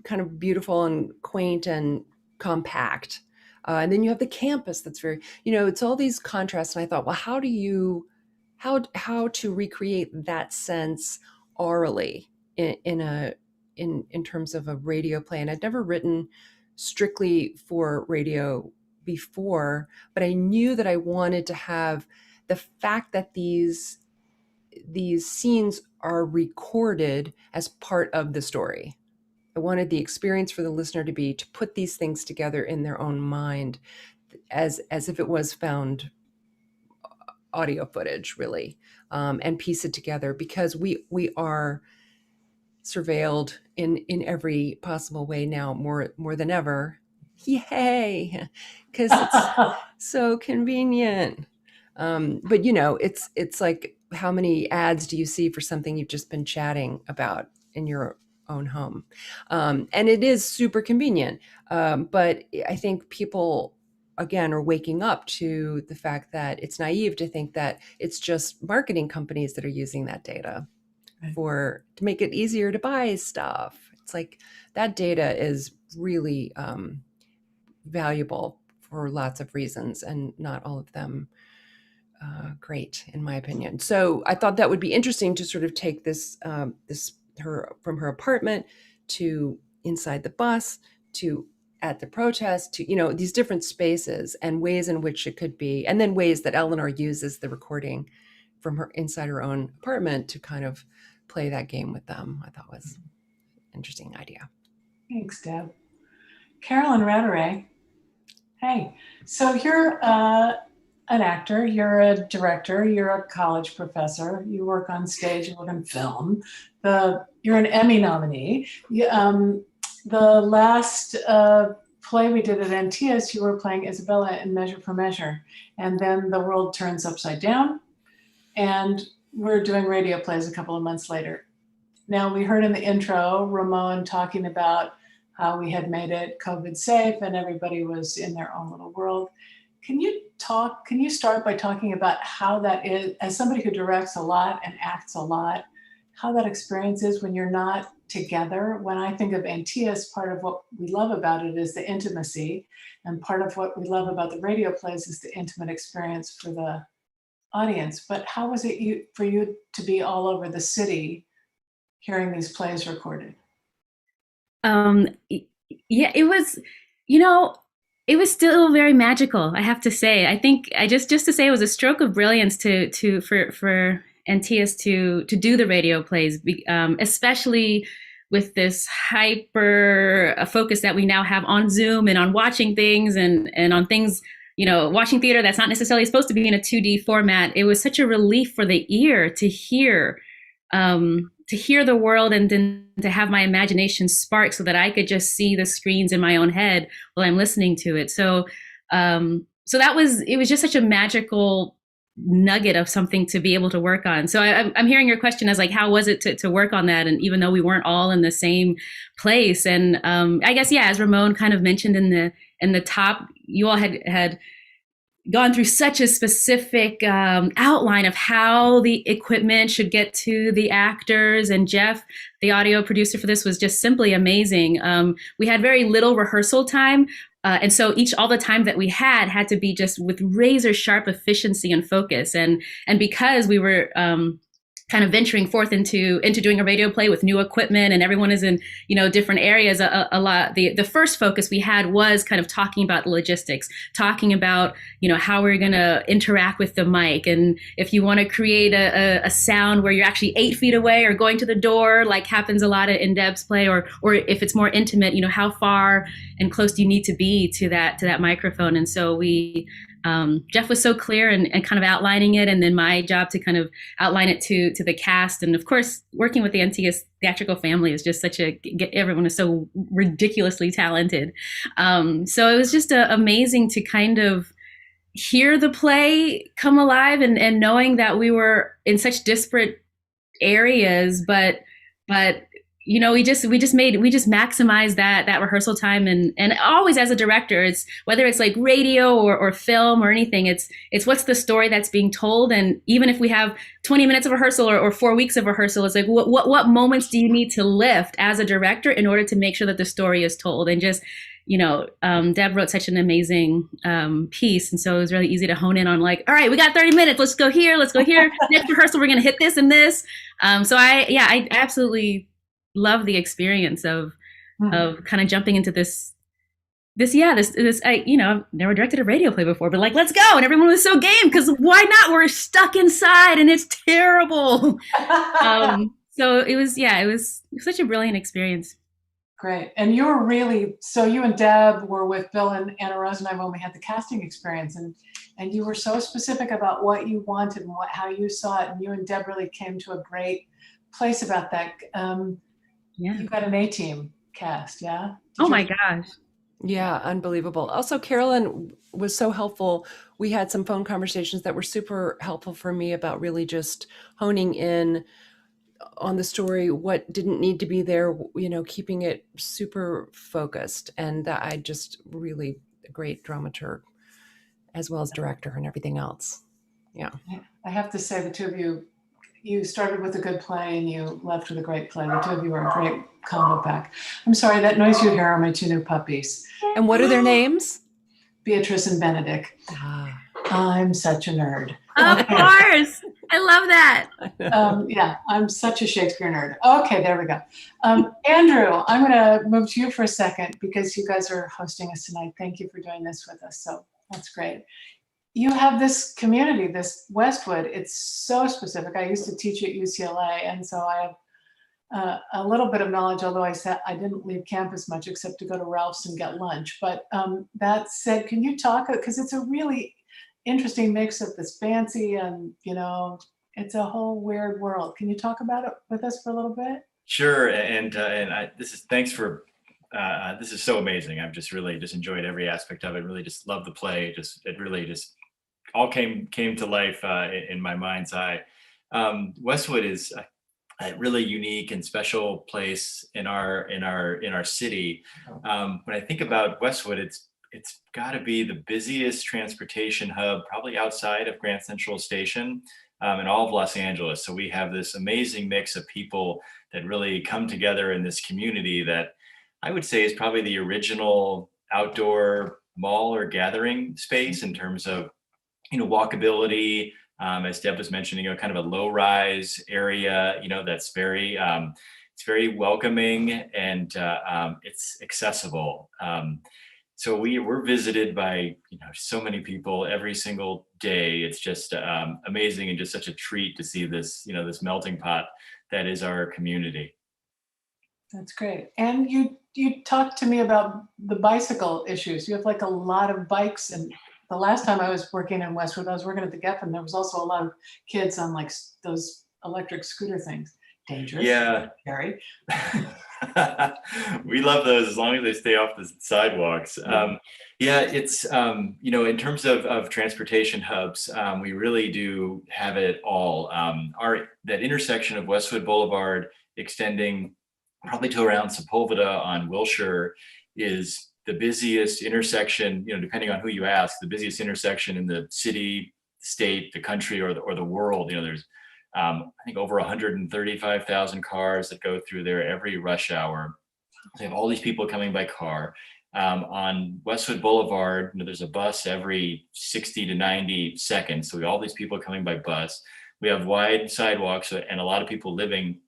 kind of beautiful and quaint and compact. And then you have the campus that's very, it's all these contrasts. And I thought, well, how to recreate that sense orally in terms of a radio play. And I'd never written strictly for radio before, but I knew that I wanted to have the fact that these scenes are recorded as part of the story. I wanted the experience for the listener to put these things together in their own mind as if it was found audio footage, really, and piece it together, because we are surveilled in every possible way now, more than ever. Yay! Because it's so convenient. But it's like, how many ads do you see for something you've just been chatting about in your own home? And it is super convenient. But I think people, again, are waking up to the fact that it's naive to think that it's just marketing companies that are using that data to make it easier to buy stuff. It's like that data is really valuable for lots of reasons, and not all of them great, in my opinion. So I thought that would be interesting to sort of take this her from her apartment to inside the bus to at the protest to these different spaces and ways in which it could be, and then ways that Eleanor uses the recording from her inside her own apartment to kind of play that game with them. I thought was an interesting idea. Thanks, Deb. Carolyn Ratteray. Hey, so you're an actor, you're a director, you're a college professor, you work on stage, you work on film. You're an Emmy nominee. The last play we did at Antaeus, you were playing Isabella in Measure for Measure. And then the world turns upside down, and we're doing radio plays a couple of months later. Now, we heard in the intro, Ramón talking about how we had made it COVID safe and everybody was in their own little world. Can you start by talking about how that is, as somebody who directs a lot and acts a lot, how that experience is when you're not together. When I think of Antaeus, part of what we love about it is the intimacy, and part of what we love about the radio plays is the intimate experience for the audience. But how was it for you to be all over the city hearing these plays recorded? Yeah, it was, you know, it was still very magical, I have to say. I think just to say it was a stroke of brilliance for Antaeus to do the radio plays, especially with this hyper focus that we now have on Zoom and on watching things and on things, you know, watching theater that's not necessarily supposed to be in a 2D format. It was such a relief for the ear to hear the world and then to have my imagination spark so that I could just see the screens in my own head while I'm listening to it. So it was just such a magical nugget of something to be able to work on. So I'm hearing your question as like, how was it to work on that? And even though we weren't all in the same place, and I guess, yeah, as Ramón kind of mentioned in the top, you all had gone through such a specific outline of how the equipment should get to the actors. And Jeff, the audio producer for this, was just simply amazing. We had very little rehearsal time. And so all the time that we had to be just with razor sharp efficiency and focus. And because we were kind of venturing forth into doing a radio play with new equipment, and everyone is in, you know, different areas, a lot, the first focus we had was kind of talking about logistics, talking about, you know, how we're going to interact with the mic. And if you want to create a sound where you're actually 8 feet away or going to the door, like happens a lot in Deb's play, or if it's more intimate, you know, how far and close do you need to be to that microphone? And so Jeff was so clear and kind of outlining it, and then my job to kind of outline it to the cast. And of course, working with the Antaeus theatrical family is just everyone is so ridiculously talented. So it was just amazing to kind of hear the play come alive, and knowing that we were in such disparate areas, but you know, we just maximized that rehearsal time, and always as a director, it's whether it's like radio or film or anything, it's what's the story that's being told. And even if we have 20 minutes of rehearsal or 4 weeks of rehearsal, it's like what moments do you need to lift as a director in order to make sure that the story is told? And just, you know, Deb wrote such an amazing piece, and so it was really easy to hone in on, like, all right, we got 30 minutes, let's go here. Next rehearsal, we're gonna hit this and this. So I absolutely love the experience of kind of jumping into this you know, I've never directed a radio play before, but like, let's go. And everyone was so game, because why not? We're stuck inside and it's terrible. So it was such a brilliant experience. Great. And you and Deb were with Bill and Anna Rose and I when we had the casting experience, and you were so specific about what you wanted and how you saw it. And you and Deb really came to a great place about that. Yeah. You got an A-team cast, yeah? My gosh. Yeah, unbelievable. Also, Carolyn was so helpful. We had some phone conversations that were super helpful for me about really just honing in on the story, what didn't need to be there, you know, keeping it super focused. And that I just really a great dramaturg as well as director and everything else. Yeah. I have to say, the two of you started with a good play and you left with a great play. The two of you are a great combo pack. I'm sorry, that noise you hear are my two new puppies. And what are their names? Beatrice and Benedict. I'm such a nerd. Of course. I love that. Yeah, I'm such a Shakespeare nerd. Okay, there we go. Andrew, I'm going to move to you for a second because you guys are hosting us tonight. Thank you for doing this with us. So that's great. You have this community, this Westwood. It's so specific. I used to teach at UCLA, and so I have a little bit of knowledge, although I didn't leave campus much except to go to Ralph's and get lunch. But that said, can you talk, because it's a really interesting mix of this fancy and, you know, it's a whole weird world. Can you talk about it with us for a little bit? Sure, thanks for this is so amazing. I've just really enjoyed every aspect of it. Really just love the play. It really all came to life in my mind's eye. Westwood is a really unique and special place in our city. When I think about Westwood, it's got to be the busiest transportation hub, probably outside of Grand Central Station. in all of Los Angeles. So we have this amazing mix of people that really come together in this community that I would say is probably the original outdoor mall or gathering space in terms of, walkability, as Deb was mentioning, kind of a low-rise area, that's very, it's very welcoming and it's accessible. So we're visited by, so many people every single day. It's just amazing and just such a treat to see this, this melting pot that is our community. That's great. And you talked to me about the bicycle issues. You have like a lot of bikes, and the last time I was working in Westwood, I was working at the GATLIN. There was also a lot of kids on like those electric scooter things. Dangerous. Yeah. Scary. We love those as long as they stay off the sidewalks. It's, in terms of transportation hubs, we really do have it all. That intersection of Westwood Boulevard extending probably to around Sepulveda on Wilshire is the busiest intersection, depending on who you ask, the busiest intersection in the city, state, the country, or the world. There's I think over 135,000 cars that go through there every rush hour. They have all these people coming by car. On Westwood Boulevard, there's a bus every 60 to 90 seconds. So we have all these people coming by bus. We have wide sidewalks and a lot of people living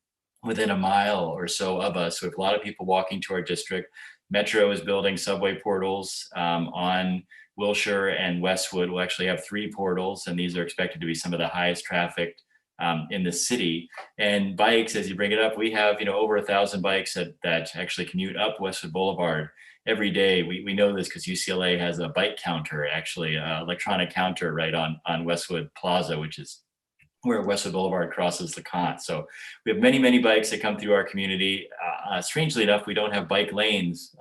within a mile or so of us. So we have a lot of people walking to our district. Metro is building subway portals on Wilshire and Westwood. We'll actually have 3 portals, and these are expected to be some of the highest trafficked in the city. And bikes, as you bring it up, we have over 1,000 bikes that actually commute up Westwood Boulevard every day. We know this because UCLA has a bike counter, actually, electronic counter right on Westwood Plaza, which is where Westwood Boulevard crosses the Kant. So we have many, many bikes that come through our community. Strangely enough, we don't have bike lanes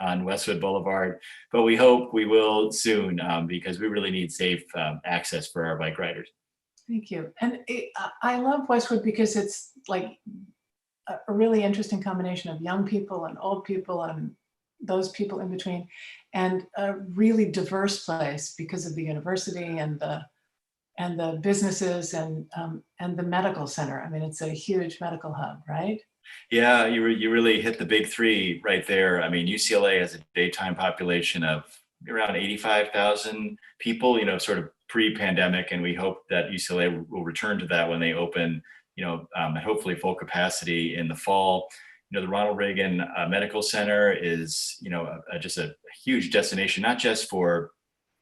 on Westwood Boulevard, but we hope we will soon because we really need safe access for our bike riders. Thank you. And I love Westwood because it's like a really interesting combination of young people and old people and those people in between, and a really diverse place because of the university and the businesses and the medical center. I mean, it's a huge medical hub, right? Yeah, you really hit the big 3 right there. I mean, UCLA has a daytime population of around 85,000 people, sort of pre-pandemic, and we hope that UCLA will return to that when they open, at hopefully full capacity in the fall. The Ronald Reagan Medical Center is, just a huge destination, not just for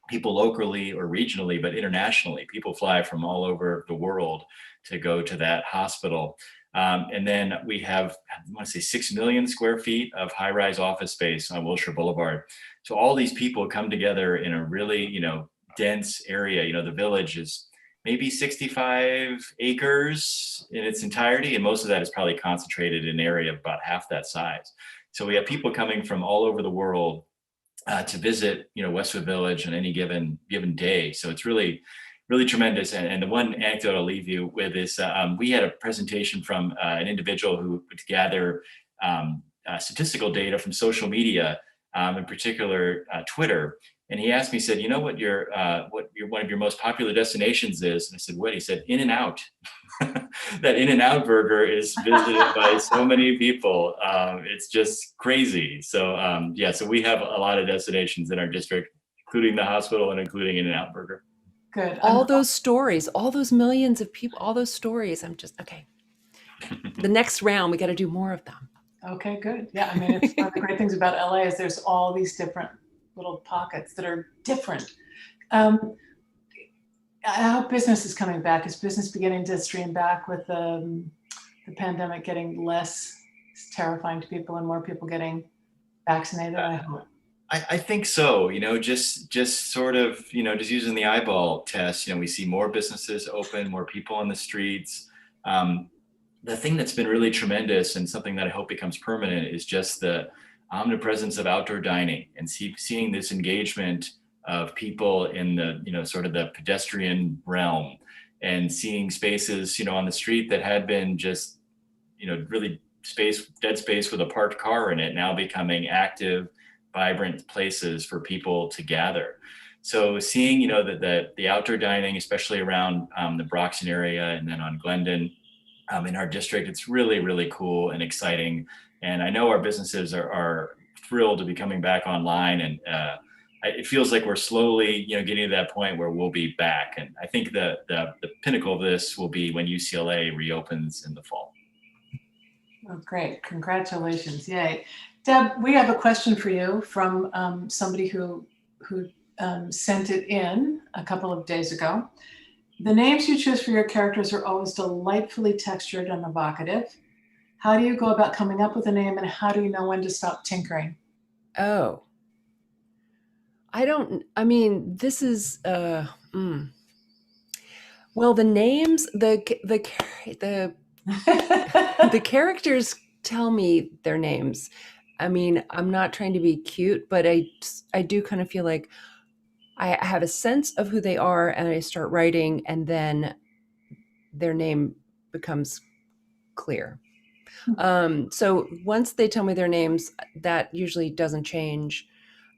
people locally or regionally, but internationally. People fly from all over the world to go to that hospital. And then we have, I want to say 6 million square feet of high-rise office space on Wilshire Boulevard. So all these people come together in a really, dense area. The village is maybe 65 acres in its entirety, and most of that is probably concentrated in an area of about half that size. So we have people coming from all over the world to visit, Westwood Village on any given day. So it's really, really tremendous. And the one anecdote I'll leave you with is we had a presentation from an individual who would gather statistical data from social media, in particular Twitter. And he asked me, he said, what one of your most popular destinations is? And I said, what? He said, In-N-Out. That In-N-Out burger is visited by so many people. It's just crazy. So so we have a lot of destinations in our district, including the hospital and including In-N-Out burger. Good. All those stories, all those millions of people, all those stories. I'm just, okay. The next round, we got to do more of them. Okay, good. Yeah, I mean, it's one of the great things about LA is there's all these different little pockets that are different. I hope business is coming back. Is business beginning to stream back with the pandemic getting less terrifying to people and more people getting vaccinated? I hope. I think so. Just sort of, just using the eyeball test. We see more businesses open, more people on the streets. The thing that's been really tremendous and something that I hope becomes permanent is just the omnipresence of outdoor dining and seeing this engagement of people in the, sort of the pedestrian realm, and seeing spaces, on the street that had been just, really dead space with a parked car in it, now becoming active, vibrant places for people to gather. So seeing, the outdoor dining, especially around the Broxton area and then on Glendon in our district, it's really, really cool and exciting. And I know our businesses are thrilled to be coming back online, and it feels like we're slowly, getting to that point where we'll be back. And I think the pinnacle of this will be when UCLA reopens in the fall. Oh, great. Congratulations. Yay. Deb, we have a question for you from somebody who sent it in a couple of days ago. The names you choose for your characters are always delightfully textured and evocative. How do you go about coming up with a name, and how do you know when to stop tinkering? Oh, this is, well, the names, the characters tell me their names. I'm not trying to be cute, but I do kind of feel like I have a sense of who they are, and I start writing, and then their name becomes clear. So once they tell me their names, that usually doesn't change,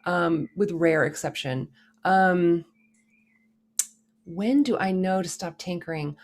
with rare exception. When do I know to stop tinkering?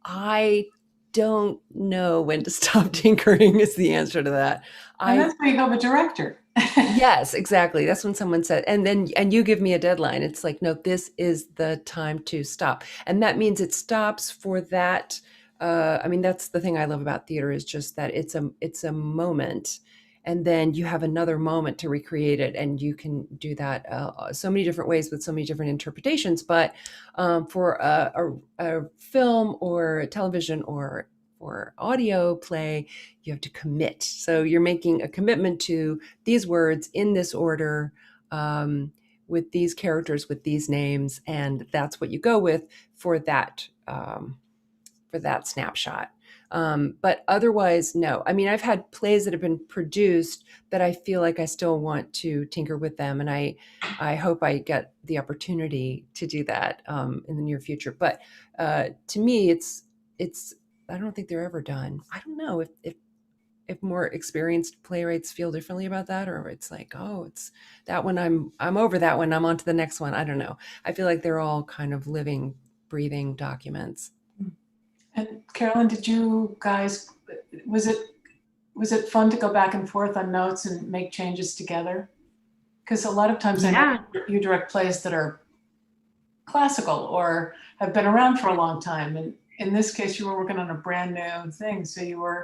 I don't know when to stop tinkering is the answer to that. And that's why you have a director. Yes, exactly. That's when someone said, and you give me a deadline. It's like, no, this is the time to stop. And that means it stops for that. That's the thing I love about theater, is just that it's a moment, and then you have another moment to recreate it. And you can do that so many different ways with so many different interpretations. But for a film or television or audio play, you have to commit. So you're making a commitment to these words in this order, with these characters, with these names, and that's what you go with for that snapshot. But otherwise, no. I've had plays that have been produced that I feel like I still want to tinker with them, and I hope I get the opportunity to do that in the near future. But to me, it's I don't think they're ever done. I don't know if more experienced playwrights feel differently about that, or it's like, oh, it's that one, I'm over that one, I'm on to the next one. I don't know. I feel like they're all kind of living, breathing documents. And Carolyn, did you guys, was it fun to go back and forth on notes and make changes together? Because a lot of times I know you direct plays that are classical or have been around for a long time, and in this case, you were working on a brand new thing, so you were.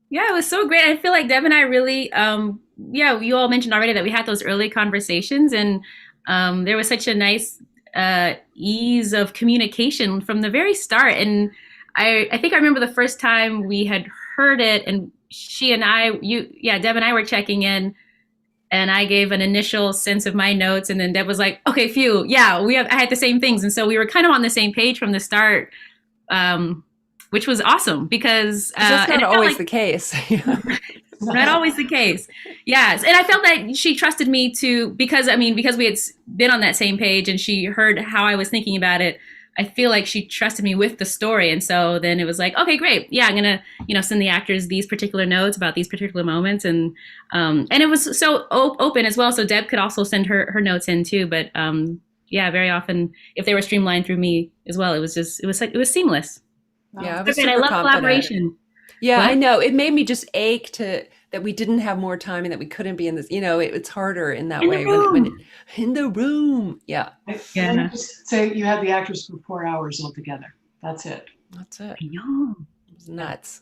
Yeah, it was so great. I feel like Deb and I really, you all mentioned already that we had those early conversations, and there was such a nice ease of communication from the very start. And I think I remember the first time we had heard it, and Deb and I were checking in, and I gave an initial sense of my notes, and then Deb was like, okay, phew, yeah, I had the same things. And so we were kind of on the same page from the start, which was awesome, because that's not always the case. Not always the case. Yes. And I felt that she trusted me because we had been on that same page, and she heard how I was thinking about it. I feel like she trusted me with the story. And so then it was like, okay, great. Yeah, I'm going to, send the actors these particular notes about these particular moments. And it was so open as well. So Deb could also send her notes in too. But very often if they were streamlined through me as well, it was seamless. Yeah. I love collaboration. Yeah, what? I know. It made me just ache that we didn't have more time and that we couldn't be in this, it's harder in that way. When in the room. Yeah. And just say you had the actors for 4 hours altogether. That's it. That's it. I know. It was nuts.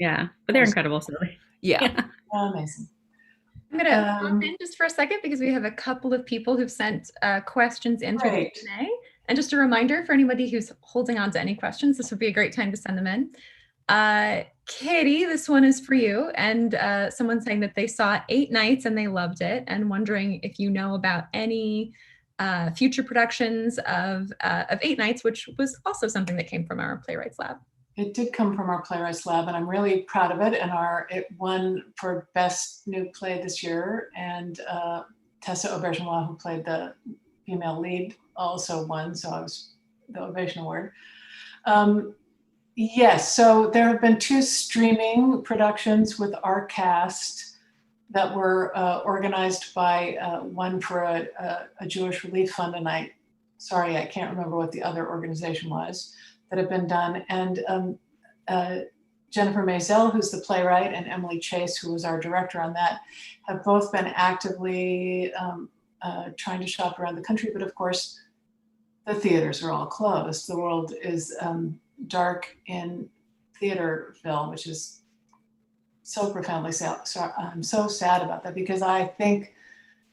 Yeah. But they're incredible. So yeah. Amazing. I'm going to hop in just for a second, because we have a couple of people who've sent questions in through the Q&A. And just a reminder for anybody who's holding on to any questions, this would be a great time to send them in. Katie, this one is for you, and someone saying that they saw 8 Nights and they loved it, and wondering if you know about any future productions of 8 Nights, which was also something that came from our Playwrights Lab. It did come from our Playwrights Lab, and I'm really proud of it. And it won for Best New Play this year, and Tessa Aubergenois, who played the female lead, also won, so I was the Ovation Award. Yes, so there have been 2 streaming productions with our cast. that were organized by one for a Jewish relief fund, and I can't remember what the other organization was, that have been done. And Jennifer Maisel, who's the playwright, and Emily Chase, who was our director on that, have both been actively trying to shop around the country. But of course, the theaters are all closed. The world is dark in Theaterville, which is so profoundly sad. So I'm so sad about that, because I think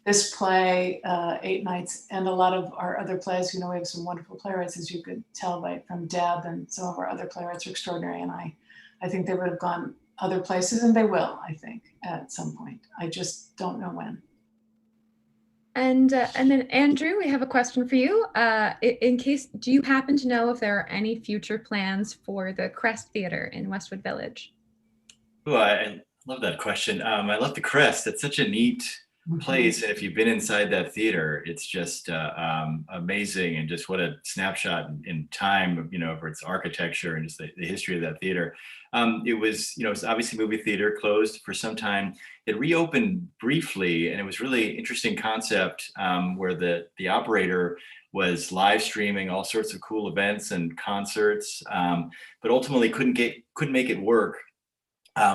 this play, 8 Nights, and a lot of our other plays, we have some wonderful playwrights, as you could tell from Deb, and some of our other playwrights are extraordinary. And I think they would have gone other places, and they will, I think, at some point. I just don't know when. And then Andrew, we have a question for you. Do you happen to know if there are any future plans for the Crest Theater in Westwood Village? Oh, I love that question. I love the Crest. It's such a neat place. And if you've been inside that theater, it's just amazing. And just what a snapshot in time, for its architecture and just the history of that theater. It was obviously movie theater, closed for some time. It reopened briefly, and it was really interesting concept where the operator was live streaming all sorts of cool events and concerts, but ultimately couldn't make it work.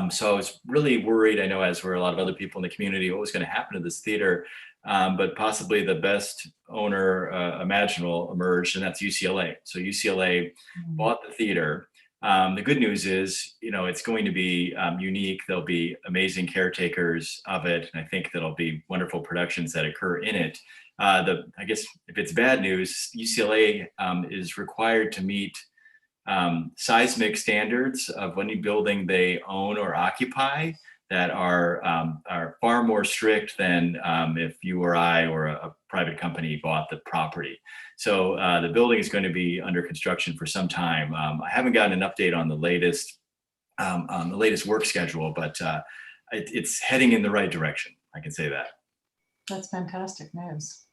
So I was really worried, I know, as were a lot of other people in the community, what was going to happen to this theater. But possibly the best owner imaginable emerged, and that's UCLA. So UCLA bought the theater. The good news is, it's going to be unique. There'll be amazing caretakers of it, and I think there'll be wonderful productions that occur in it. I guess if it's bad news, UCLA is required to meet seismic standards of any building they own or occupy that are far more strict than if you or I or a private company bought the property. So the building is going to be under construction for some time. I haven't gotten an update on the latest work schedule, but it's heading in the right direction. I can say that. That's fantastic news.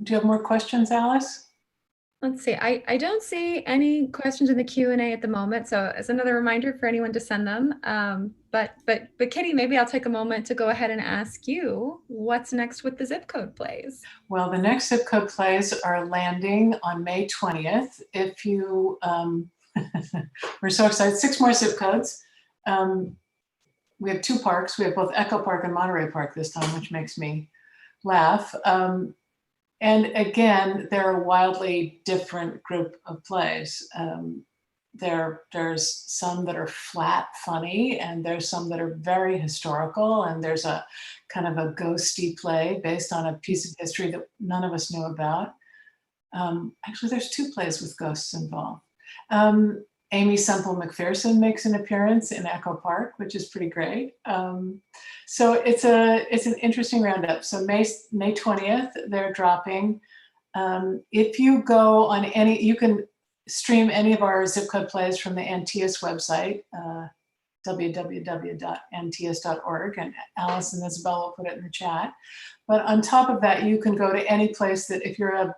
Do you have more questions, Alice? Let's see. I don't see any questions in the Q&A at the moment. So as another reminder for anyone to send them. But Kitty, maybe I'll take a moment to go ahead and ask you, what's next with the zip code plays? Well, the next zip code plays are landing on May 20th. If you, we're so excited, 6 more zip codes. We have 2 parks. We have both Echo Park and Monterey Park this time, which makes me laugh. And again, they're a wildly different group of plays. There's some that are flat funny, and there's some that are very historical, and there's a kind of a ghosty play based on a piece of history that none of us knew about. Actually, there's 2 plays with ghosts involved. Amy Semple McPHERSON makes an appearance in Echo Park, which is pretty great. So it's an interesting roundup. So May 20th, they're dropping. If you go on you can stream any of our zip code plays from the Antaeus website, www.antaeus.org, and Alice and Isabel will put it in the chat. But on top of that, you can go to any place that if you're a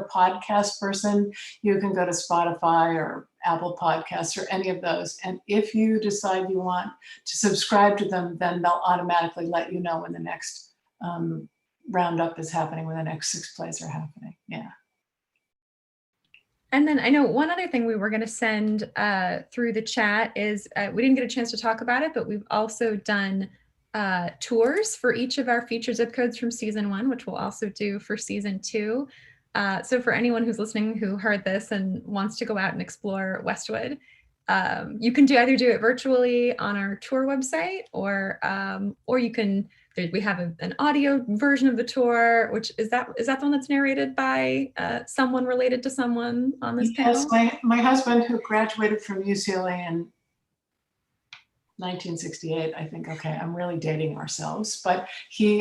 podcast person, you can go to Spotify or Apple Podcasts or any of those. And if you decide you want to subscribe to them, then they'll automatically let you know when the next roundup is happening, when the next 6 plays are happening. Yeah. And then I know one other thing we were going to send through the chat is we didn't get a chance to talk about it, but we've also done tours for each of our featured zip codes from season 1, which we'll also do for season 2. So for anyone who's listening who heard this and wants to go out and explore Westwood, you can either do it virtually on our tour website, or you can. We have an audio version of the tour, which is that the one that's narrated by someone related to someone on this panel? Yes, my husband, who graduated from UCLA in 1968, I think. Okay, I'm really dating ourselves, but he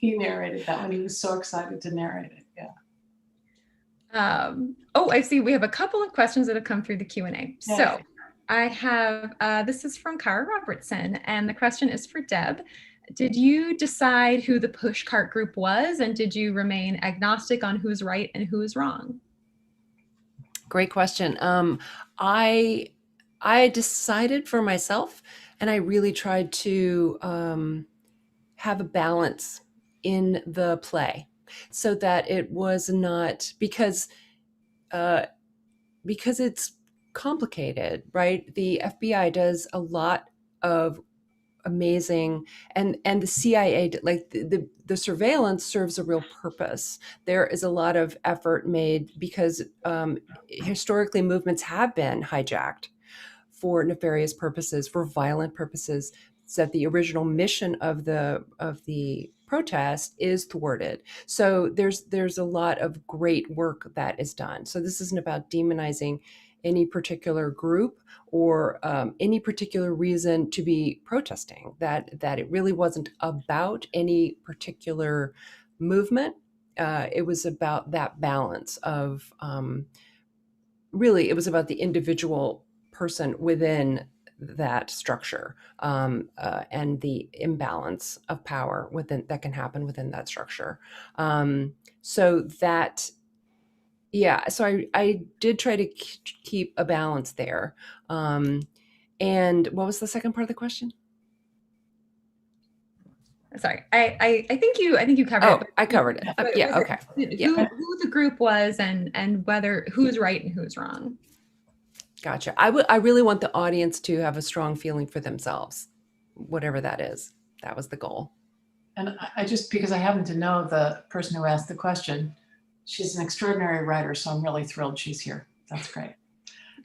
narrated that one. He was so excited to narrate it. Yeah. Oh, I see. We have a couple of questions that have come through the Q&A. Yeah. So I have this is from Kara Robertson, and the question is for Deb. Did you decide who the pushcart group was, and did you remain agnostic on who's right and who's wrong? Great question. I decided for myself, and I really tried to have a balance in the play, so that it was not because it's complicated, right? The FBI does a lot of amazing, and the CIA, like the surveillance serves a real purpose. There is a lot of effort made because historically movements have been hijacked for nefarious purposes, for violent purposes, so that the original mission of the protest is thwarted. So there's a lot of great work that is done. So this isn't about demonizing any particular group or any particular reason to be protesting, that it really wasn't about any particular movement. It was about that balance of, really, it was about the individual person within that structure, and the imbalance of power within that can happen within that structure. So that, yeah, so I did try to keep a balance there. And what was the second part of the question? Sorry, I think you covered it. I covered it. Yeah, okay. Who the group was and whether who's right and who's wrong. Gotcha. I really want the audience to have a strong feeling for themselves, whatever that is. That was the goal. And I just, because I happen to know the person who asked the question, she's an extraordinary writer, so I'm really thrilled she's here. That's great.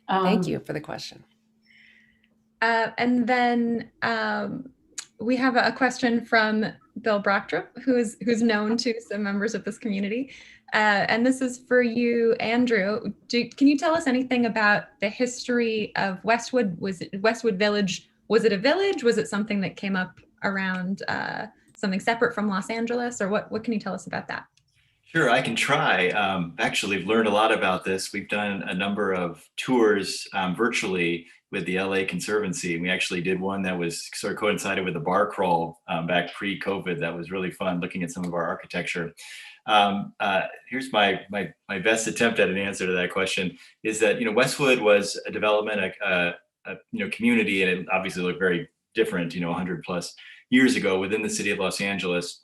Thank you for the question. And then we have a question from Bill Brockdrup, who's known to some members of this community. And this is for you, Andrew. Can you tell us anything about the history of Westwood? Was it Westwood Village? Was it a village? Was it something that came up around something separate from Los Angeles? Or what can you tell us about that? Sure, I can try. Actually, we've learned a lot about this. We've done a number of tours virtually with the LA Conservancy. We actually did one that was sort of coincided with the bar crawl back pre-COVID. That was really fun, looking at some of our architecture. Here's my best attempt at an answer to that question is that, Westwood was a development, a community, and it obviously looked very different, 100 plus years ago within the city of Los Angeles.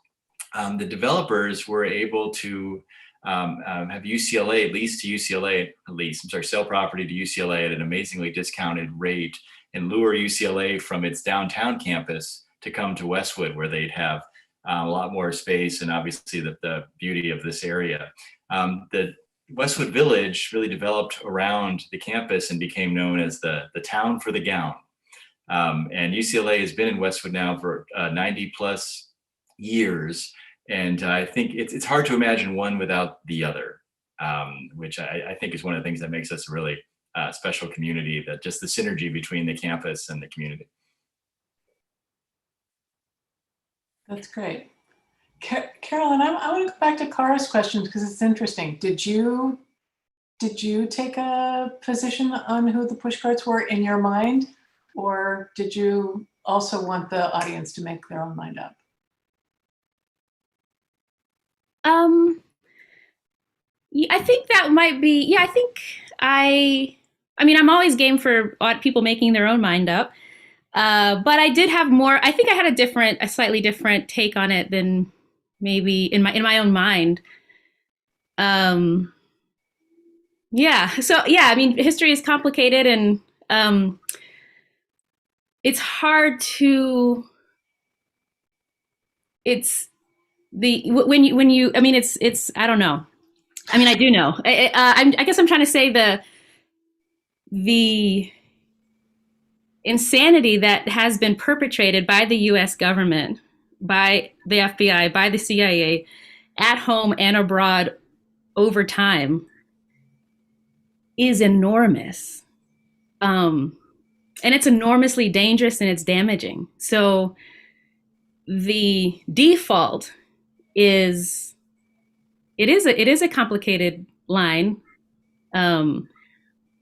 The developers were able to have sell property to UCLA at an amazingly discounted rate and lure UCLA from its downtown campus to come to Westwood, where they'd have a lot more space and obviously the beauty of this area. The Westwood Village really developed around the campus and became known as the town for the gown. And UCLA has been in Westwood now for 90 plus years. And I think it's hard to imagine one without the other, which I think is one of the things that makes us a really special community, that just the synergy between the campus and the community. That's great. Carolyn, I want to go back to Cara's questions because it's interesting. Did you take a position on who the pushcarts were in your mind, or did you also want the audience to make their own mind up? I think that might be, yeah, I mean, I'm always game for people making their own mind up. But I did have more, I think I had a slightly different take on it than maybe in my own mind. Yeah, so yeah, I mean, history is complicated, and it's hard to, when you, I mean, it's, I don't know. I mean, I do know. I guess I'm trying to say the insanity that has been perpetrated by the US government, by the FBI, by the CIA, at home and abroad over time is enormous. And it's enormously dangerous and it's damaging. So the default is, it is a complicated line.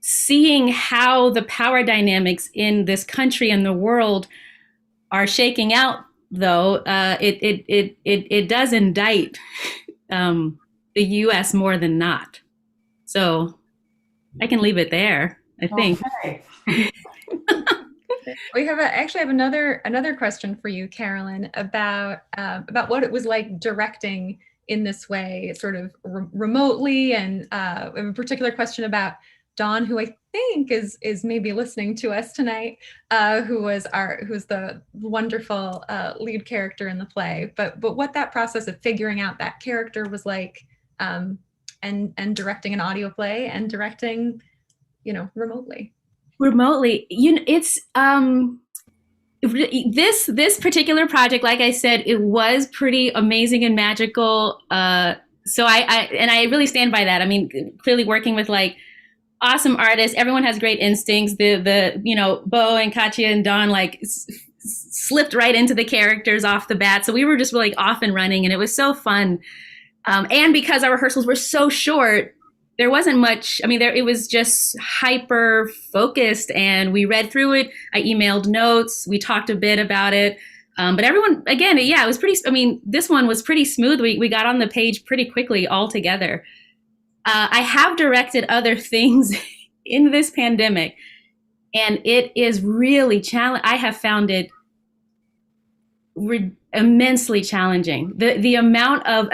Seeing how the power dynamics in this country and the world are shaking out, though, it does indict the U.S. more than not. So I can leave it there, I think. Okay. actually have another question for you, Carolyn, about what it was like directing in this way, sort of remotely, and I have a particular question about Dawn, who I think is maybe listening to us tonight, who's the wonderful lead character in the play, but what that process of figuring out that character was like, and directing an audio play and directing, remotely. It's this particular project, like I said, it was pretty amazing and magical. So I really stand by that. I mean, clearly working with like awesome artists, everyone has great instincts. The Bo and Catia and Dawn like slipped right into the characters off the bat. So we were just like off and running, and it was so fun. And because our rehearsals were so short, there wasn't much. I mean, it was just hyper focused, and we read through it. I emailed notes. We talked a bit about it. But everyone, again, yeah, it was pretty. I mean, this one was pretty smooth. We got on the page pretty quickly all together. I have directed other things in this pandemic, and it is really challenging. I have found it immensely challenging. The amount of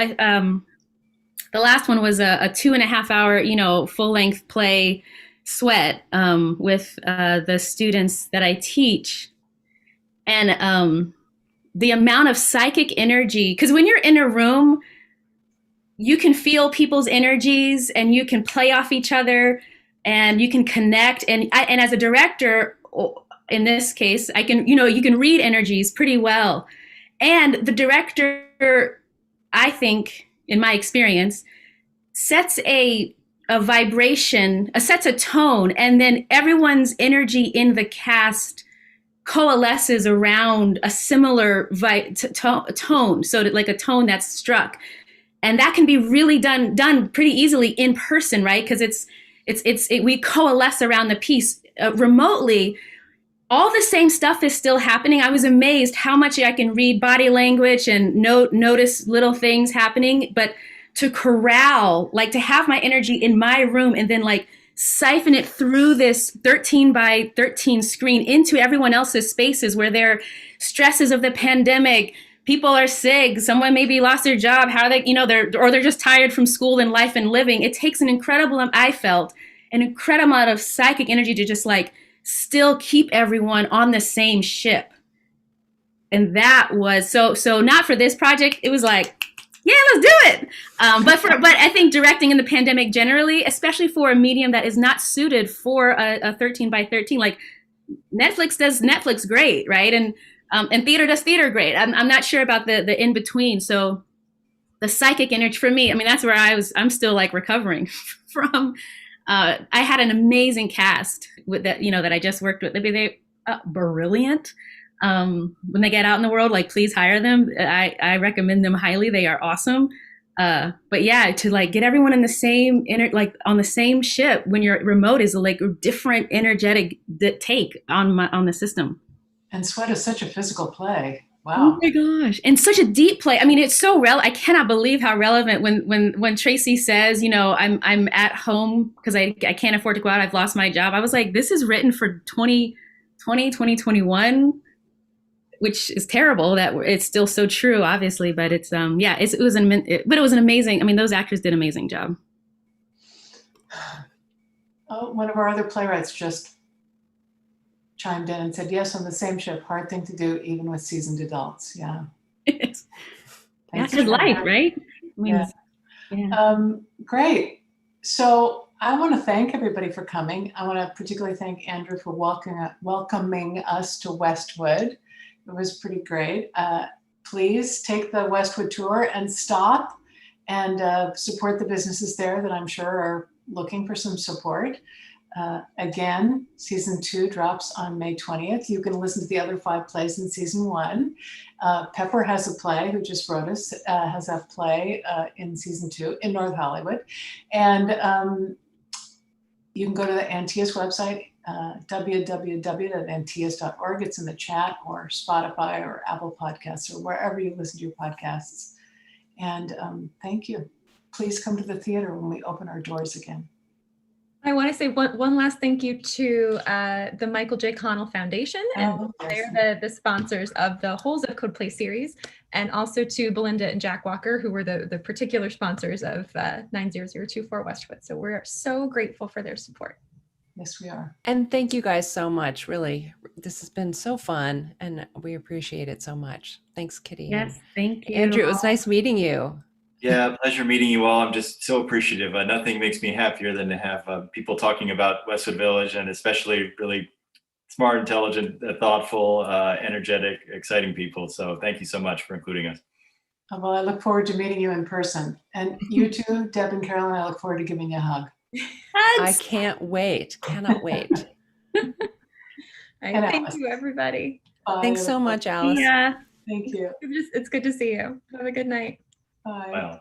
the last one was a 2.5 hour, full length play, Sweat, with the students that I teach, and the amount of psychic energy. Because when you're in a room, you can feel people's energies, and you can play off each other, and you can connect. And as a director, in this case, I can, you can read energies pretty well. And the director, I think, in my experience, sets a vibration, sets a tone, and then everyone's energy in the cast coalesces around a similar tone. So like a tone that's struck. And that can be really done pretty easily in person, right? Because we coalesce around the piece. Remotely, all the same stuff is still happening. I was amazed how much I can read body language and notice little things happening. But to corral, like to have my energy in my room and then like siphon it through this 13 by 13 screen into everyone else's spaces where there are stresses of the pandemic. People are sick. Someone maybe lost their job. How are they, they're just tired from school and life and living. It takes I felt an incredible amount of psychic energy to just like still keep everyone on the same ship. And that was so not for this project. It was like, yeah, let's do it. But I think directing in the pandemic generally, especially for a medium that is not suited for a 13 by 13, like Netflix does Netflix great, right? And theater does theater great. I'm not sure about the in between. So the psychic energy for me, I mean, that's where I'm still like recovering from. I had an amazing cast with that, that I just worked with. They brilliant. When they get out in the world, like please hire them. I recommend them highly. They are awesome. But yeah, to like get everyone in the same like on the same ship when you're remote is like a different energetic take on the system. And Sweat is such a physical play. Wow. Oh my gosh. And such a deep play. I mean, it's so I cannot believe how relevant when Tracy says, I'm at home because I can't afford to go out. I've lost my job. I was like, this is written for 2020, 2021, which is terrible that it's still so true, obviously. But it's, it was an amazing, I mean, those actors did an amazing job. Oh, one of our other playwrights just chimed in and said, yes, on the same ship, hard thing to do, even with seasoned adults. Yeah. That's his life, right? I mean, yeah. Great. So I want to thank everybody for coming. I want to particularly thank Andrew for welcoming us to Westwood. It was pretty great. Please take the Westwood Tour and stop and support the businesses there that I'm sure are looking for some support. Again, season 2 drops on May 20th. You can listen to the other 5 plays in season 1. Pepper has a play, who just wrote us, has a play in season 2 in North Hollywood. And you can go to the Antaeus website, www.antaeus.org. It's in the chat, or Spotify or Apple Podcasts or wherever you listen to your podcasts. And thank you. Please come to the theater when we open our doors again. I want to say one last thank you to the Michael J. Connell Foundation, and they're the sponsors of the whole Zip Code Play series, and also to Belinda and Jack Walker, who were the particular sponsors of 90024 Westwood. So we're so grateful for their support. Yes, we are. And thank you guys so much. Really, this has been so fun, and we appreciate it so much. Thanks, Kitty. Yes, thank you. Andrew, it was nice meeting you. Yeah, pleasure meeting you all. I'm just so appreciative. Nothing makes me happier than to have people talking about Westwood Village, and especially really smart, intelligent, thoughtful, energetic, exciting people. So thank you so much for including us. Well, I look forward to meeting you in person. And you too, Deb and Carolyn, I look forward to giving you a hug. I can't wait. Cannot wait. Thank you, everybody. Bye, Thanks so much, Alice. Yeah. Thank you. It's good to see you. Have a good night. Bye. Wow.